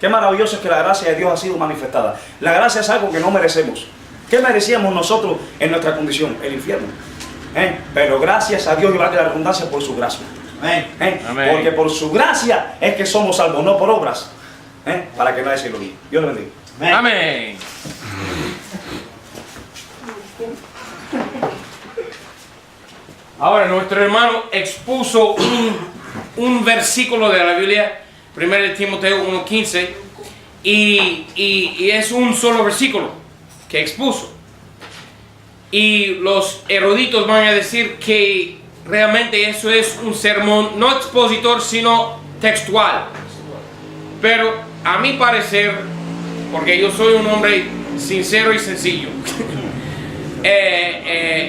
Qué maravilloso es que la gracia de Dios ha sido manifestada. La gracia es algo que no merecemos. ¿Qué merecíamos nosotros en nuestra condición? El infierno. Pero gracias a Dios, y valga la redundancia, por su gracia. Amén. Amén. Porque por su gracia es que somos salvos, no por obras. Para que nadie se lo diga. Dios le bendiga. Amén. Ahora nuestro hermano expuso un versículo de la Biblia, 1 Timoteo 1:15, y es un solo versículo que expuso. Y los eruditos van a decir que realmente eso es un sermón no expositor sino textual. Pero a mi parecer, porque yo soy un hombre sincero y sencillo,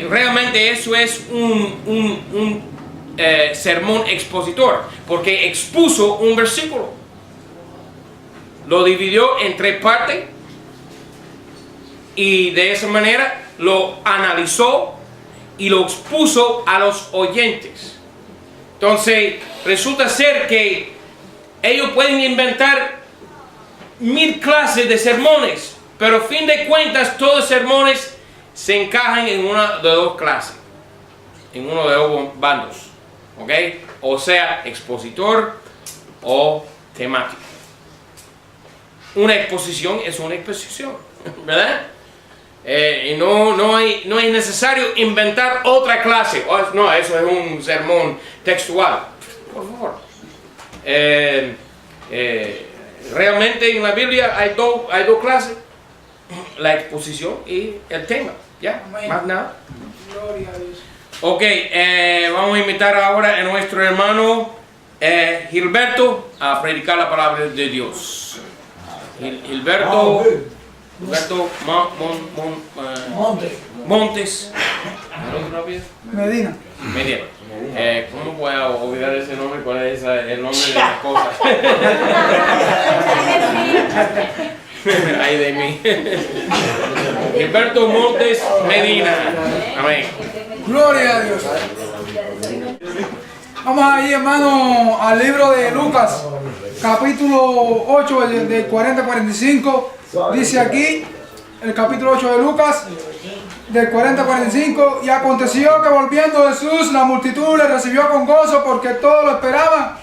realmente eso es un sermón expositor, porque expuso un versículo, lo dividió en 3 partes y de esa manera lo analizó y lo expuso a los oyentes. Entonces, resulta ser que ellos pueden inventar 1000 clases de sermones, pero a fin de cuentas todos los sermones se encajan en una de dos clases, en uno de dos bandos, ¿ok? O sea, expositor o temático. Una exposición es una exposición, ¿verdad? Y no es necesario inventar otra clase. No, eso es un sermón textual. Por favor. Realmente en la Biblia hay dos clases. La exposición y el tema. ¿Ya? Más nada. Gloria a Dios. Ok, vamos a invitar ahora a nuestro hermano Gilberto a predicar la palabra de Dios. Gilberto Montes. Medina. Medina. ¿Cómo voy a olvidar ese nombre? ¿Cuál es el nombre de las cosas? Ay de mí. Gilberto Montes Medina. Amén. Gloria a Dios. Vamos ahí, hermano, al libro de Lucas, capítulo 8, del 40 al 45. Dice aquí, el capítulo 8 de Lucas, del 40 al 45. Y aconteció que volviendo Jesús, la multitud le recibió con gozo porque todos lo esperaban.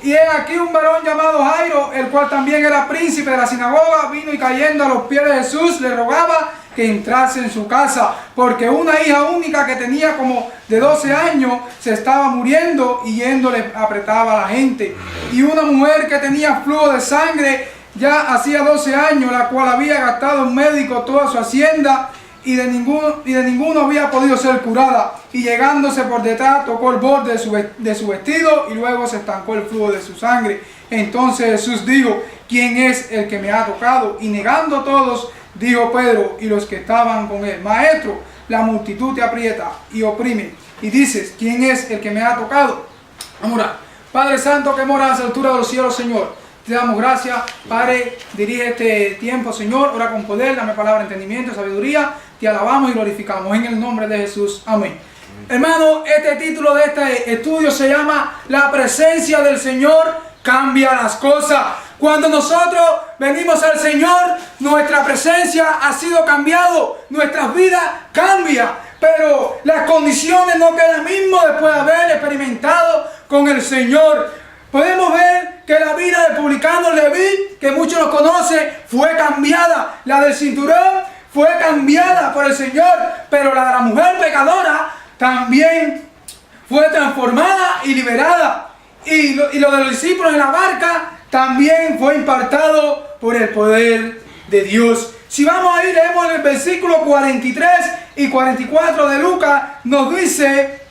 Y he aquí un varón llamado Jairo, el cual también era príncipe de la sinagoga, vino y cayendo a los pies de Jesús, le rogaba que entrase en su casa, porque una hija única que tenía como de 12 años se estaba muriendo y yendo le apretaba a la gente. Y una mujer que tenía flujo de sangre ya hacía 12 años, la cual había gastado en médico toda su hacienda y de ninguno había podido ser curada. Y llegándose por detrás tocó el borde de su vestido y luego se estancó el flujo de su sangre. Entonces Jesús dijo: ¿quién es el que me ha tocado? Y negando todos, dijo Pedro y los que estaban con él: Maestro, la multitud te aprieta y oprime, y dices: ¿quién es el que me ha tocado? Vamos a orar. Padre Santo, que mora a las alturas de los cielos, Señor, te damos gracias. Padre, dirige este tiempo, Señor, ora con poder, dame palabra, entendimiento, sabiduría. Te alabamos y glorificamos en el nombre de Jesús. Amén. Hermano, este título de este estudio se llama La presencia del Señor cambia las cosas. Cuando nosotros venimos al Señor, nuestra presencia ha sido cambiado, nuestras vidas cambian, pero las condiciones no quedan mismas después de haber experimentado con el Señor. Podemos ver que la vida del publicano Leví, que muchos lo conocen, fue cambiada. La del cinturón fue cambiada por el Señor, pero la de la mujer pecadora también fue transformada y liberada. Y lo de los discípulos en la barca también fue impartado por el poder de Dios. Si vamos a ir, leemos el versículo 43 y 44 de Lucas, nos dice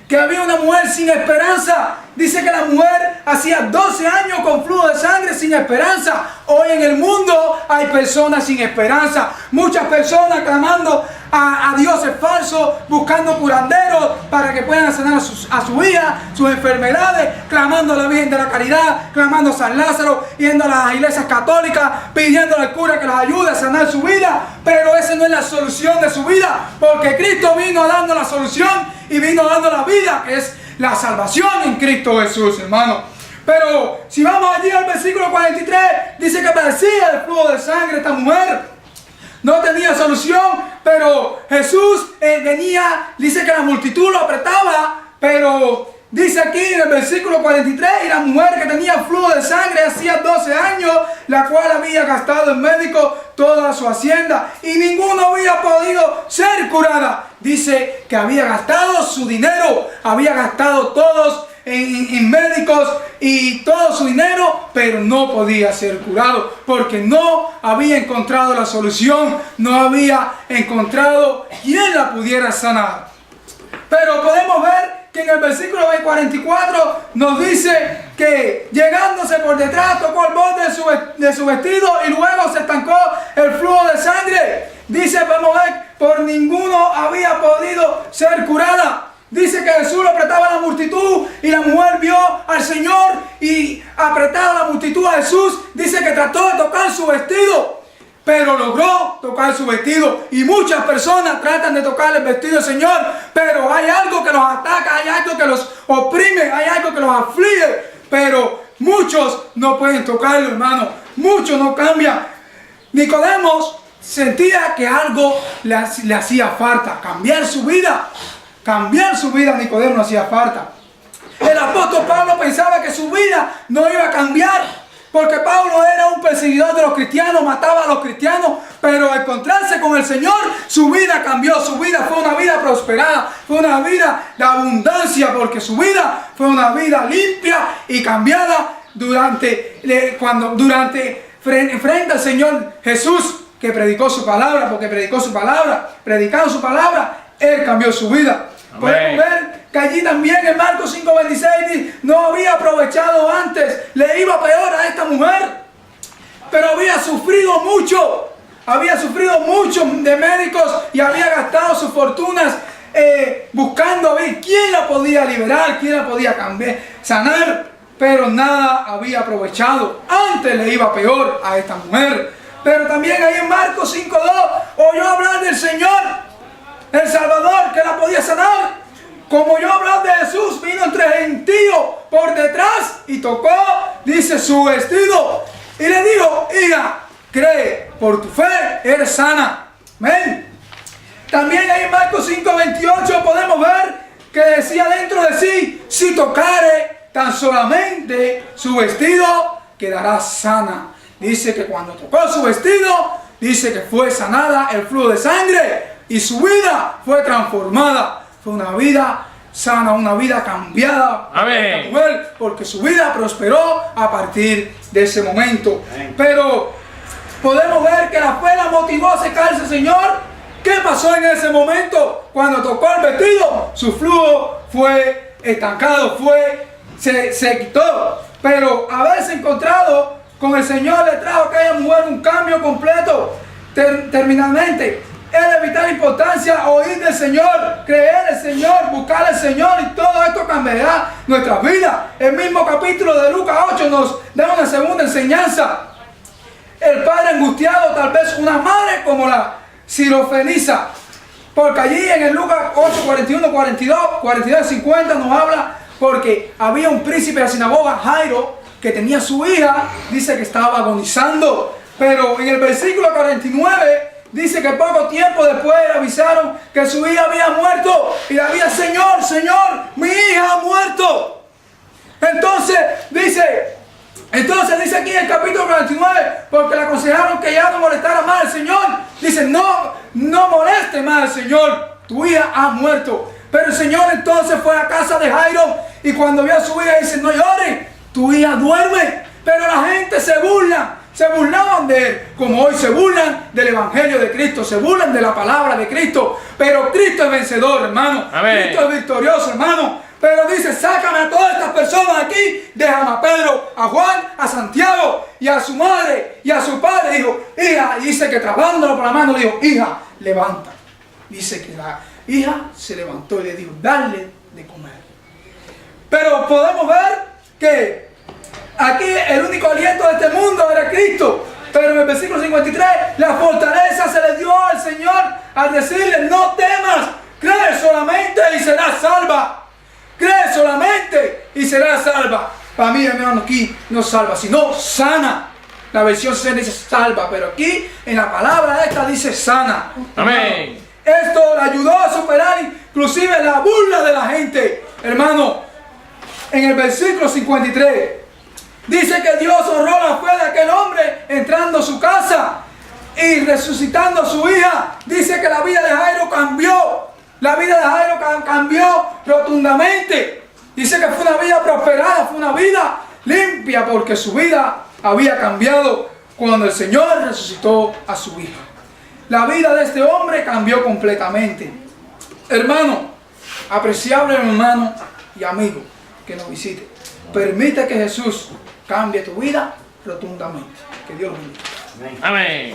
que había una mujer sin esperanza. Dice que la mujer hacía 12 años con flujo de sangre sin esperanza. Hoy en el mundo hay personas sin esperanza. Muchas personas clamando a dioses falsos, buscando curanderos para que puedan sanar a su hija, sus enfermedades, clamando a la Virgen de la Caridad, clamando a San Lázaro, yendo a las iglesias católicas, pidiéndole al cura que los ayude a sanar su vida. Pero esa no es la solución de su vida, porque Cristo vino dando la solución y vino dando la vida, que es la salvación en Cristo Jesús, hermano. Pero si vamos allí al versículo 43, dice que padecía el flujo de sangre esta mujer. No tenía solución, pero Jesús venía, dice que la multitud lo apretaba, pero dice aquí en el versículo 43, y la mujer que tenía flujo de sangre hacía 12 años, la cual había gastado en médico toda su hacienda y ninguno había podido ser curada. Dice que había gastado su dinero, había gastado todos en médicos y todo su dinero, pero no podía ser curado porque no había encontrado la solución, no había encontrado quien la pudiera sanar. Pero podemos ver que en el versículo 44 nos dice que llegándose por detrás tocó el borde de su vestido y luego se estancó el flujo de sangre. Dice, vamos a ver, por ninguno había podido ser curada. Dice que Jesús lo apretaba a la multitud y la mujer vio al Señor y apretaba a la multitud a Jesús. Dice que trató de tocar su vestido, pero logró tocar su vestido. Y muchas personas tratan de tocar el vestido del Señor, pero hay algo que los ataca, hay algo que los oprime, hay algo que los aflige, pero muchos no pueden tocarlo, hermano. Muchos no cambian. Nicodemo sentía que algo le hacía falta, cambiar su vida. Cambiar su vida a Nicodemo le hacía falta. El apóstol Pablo pensaba que su vida no iba a cambiar, porque Pablo era un perseguidor de los cristianos, mataba a los cristianos, pero al encontrarse con el Señor, su vida cambió, su vida fue una vida prosperada, fue una vida de abundancia, porque su vida fue una vida limpia y cambiada frente al Señor Jesús, que predicó su palabra, porque predicó su palabra, predicando su palabra, Él cambió su vida. Podemos ver que allí también en Marcos 5:26 no había aprovechado antes, le iba peor a esta mujer, pero había sufrido mucho de médicos y había gastado sus fortunas buscando a ver quién la podía liberar, quién la podía cambiar, sanar, pero nada había aprovechado. Antes le iba peor a esta mujer. Pero también ahí en Marcos 5:2 oyó hablar del Señor, el Salvador, que la podía sanar. Como oyó hablar de Jesús, vino entre gentíos por detrás y tocó, dice, su vestido. Y le dijo: hija, cree, por tu fe eres sana. Amén. También ahí en Marcos 5:28 podemos ver que decía dentro de sí: si tocare tan solamente su vestido, quedará sana. Dice que cuando tocó su vestido, dice que fue sanada el flujo de sangre y su vida fue transformada. Fue una vida sana, una vida cambiada. Amén. Esta mujer, porque su vida prosperó a partir de ese momento. Amén. Pero podemos ver que la fe la motivó a acercarse al Señor. ¿Qué pasó en ese momento? Cuando tocó el vestido, su flujo fue estancado, se quitó. Pero haberse encontrado con el Señor le trajo a aquella mujer un cambio completo, terminalmente. Es de vital importancia oír del Señor, creer en el Señor, buscar al Señor, y todo esto cambiará nuestras vidas. El mismo capítulo de Lucas 8 nos da una segunda enseñanza. El padre angustiado, tal vez una madre como la Sirofenisa, porque allí en el Lucas 8, 41, 42, 42, 50 nos habla, porque había un príncipe de la sinagoga, Jairo, que tenía su hija, dice que estaba agonizando, pero en el versículo 49 dice que poco tiempo después le avisaron que su hija había muerto. Y le había: Señor, mi hija ha muerto. Entonces dice aquí en el capítulo 49, porque le aconsejaron que ya no molestara más al Señor. Dice: no moleste más al Señor, tu hija ha muerto. Pero el Señor entonces fue a casa de Jairo, y cuando vio a su hija dice: no llores, tu hija duerme. Pero la gente se burlaban de él, como hoy se burlan del Evangelio de Cristo, se burlan de la palabra de Cristo. Pero Cristo es vencedor, hermano. Amén. Cristo es victorioso, hermano. Pero dice: sácame a todas estas personas de aquí. Déjame a Pedro, a Juan, a Santiago y a su madre y a su padre. Dijo: hija, y dice que trabándolo por la mano, dijo: hija, levanta. Dice que la hija se levantó y le dijo: dale de comer. Pero podemos ver que aquí el único aliento de este mundo era Cristo. Pero en el versículo 53, la fortaleza se le dio al Señor al decirle: no temas, cree solamente y serás salva. Cree solamente y serás salva. Para mí, hermano, aquí no salva, sino sana. La versión C dice salva, pero aquí en la palabra esta dice sana. Amén. Esto le ayudó a superar inclusive la burla de la gente. Hermano, en el versículo 53 dice que Dios honró la fe de aquel hombre entrando a su casa y resucitando a su hija. Dice que la vida de Jairo cambió. La vida de Jairo cambió rotundamente. Dice que fue una vida prosperada, fue una vida limpia, porque su vida había cambiado cuando el Señor resucitó a su hija. La vida de este hombre cambió completamente. Hermano, apreciable hermano y amigo que nos visite, permite que Jesús cambie tu vida rotundamente. Que Dios lo bendiga. Amén.